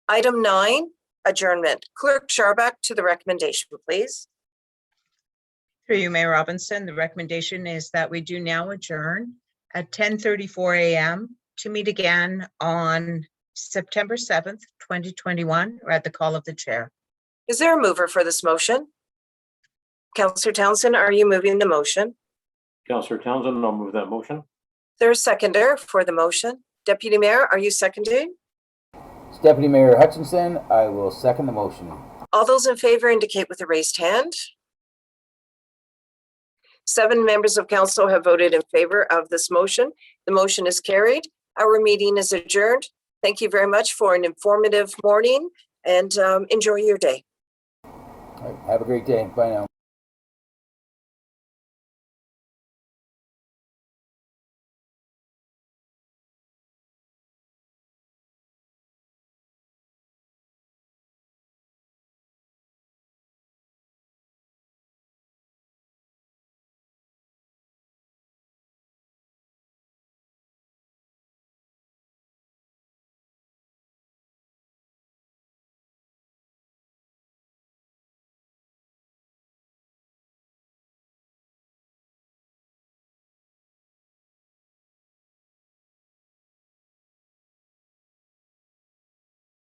Item 9, adjournment. Clerk Scharbeck to the recommendation, please. Through you, Mayor Robinson, the recommendation is that we do now adjourn at 10:34 a.m. to meet again on September 7th, 2021, or at the call of the chair. Is there a mover for this motion? Councillor Townsend, are you moving the motion? Councillor Townsend, I'll move that motion. There's a seconder for the motion. Deputy Mayor, are you seconding? It's Deputy Mayor Hutchinson. I will second the motion. All those in favor indicate with a raised hand. 7 members of council have voted in favor of this motion. The motion is carried. Our meeting is adjourned. Thank you very much for an informative morning and enjoy your day. All right, have a great day. Bye now.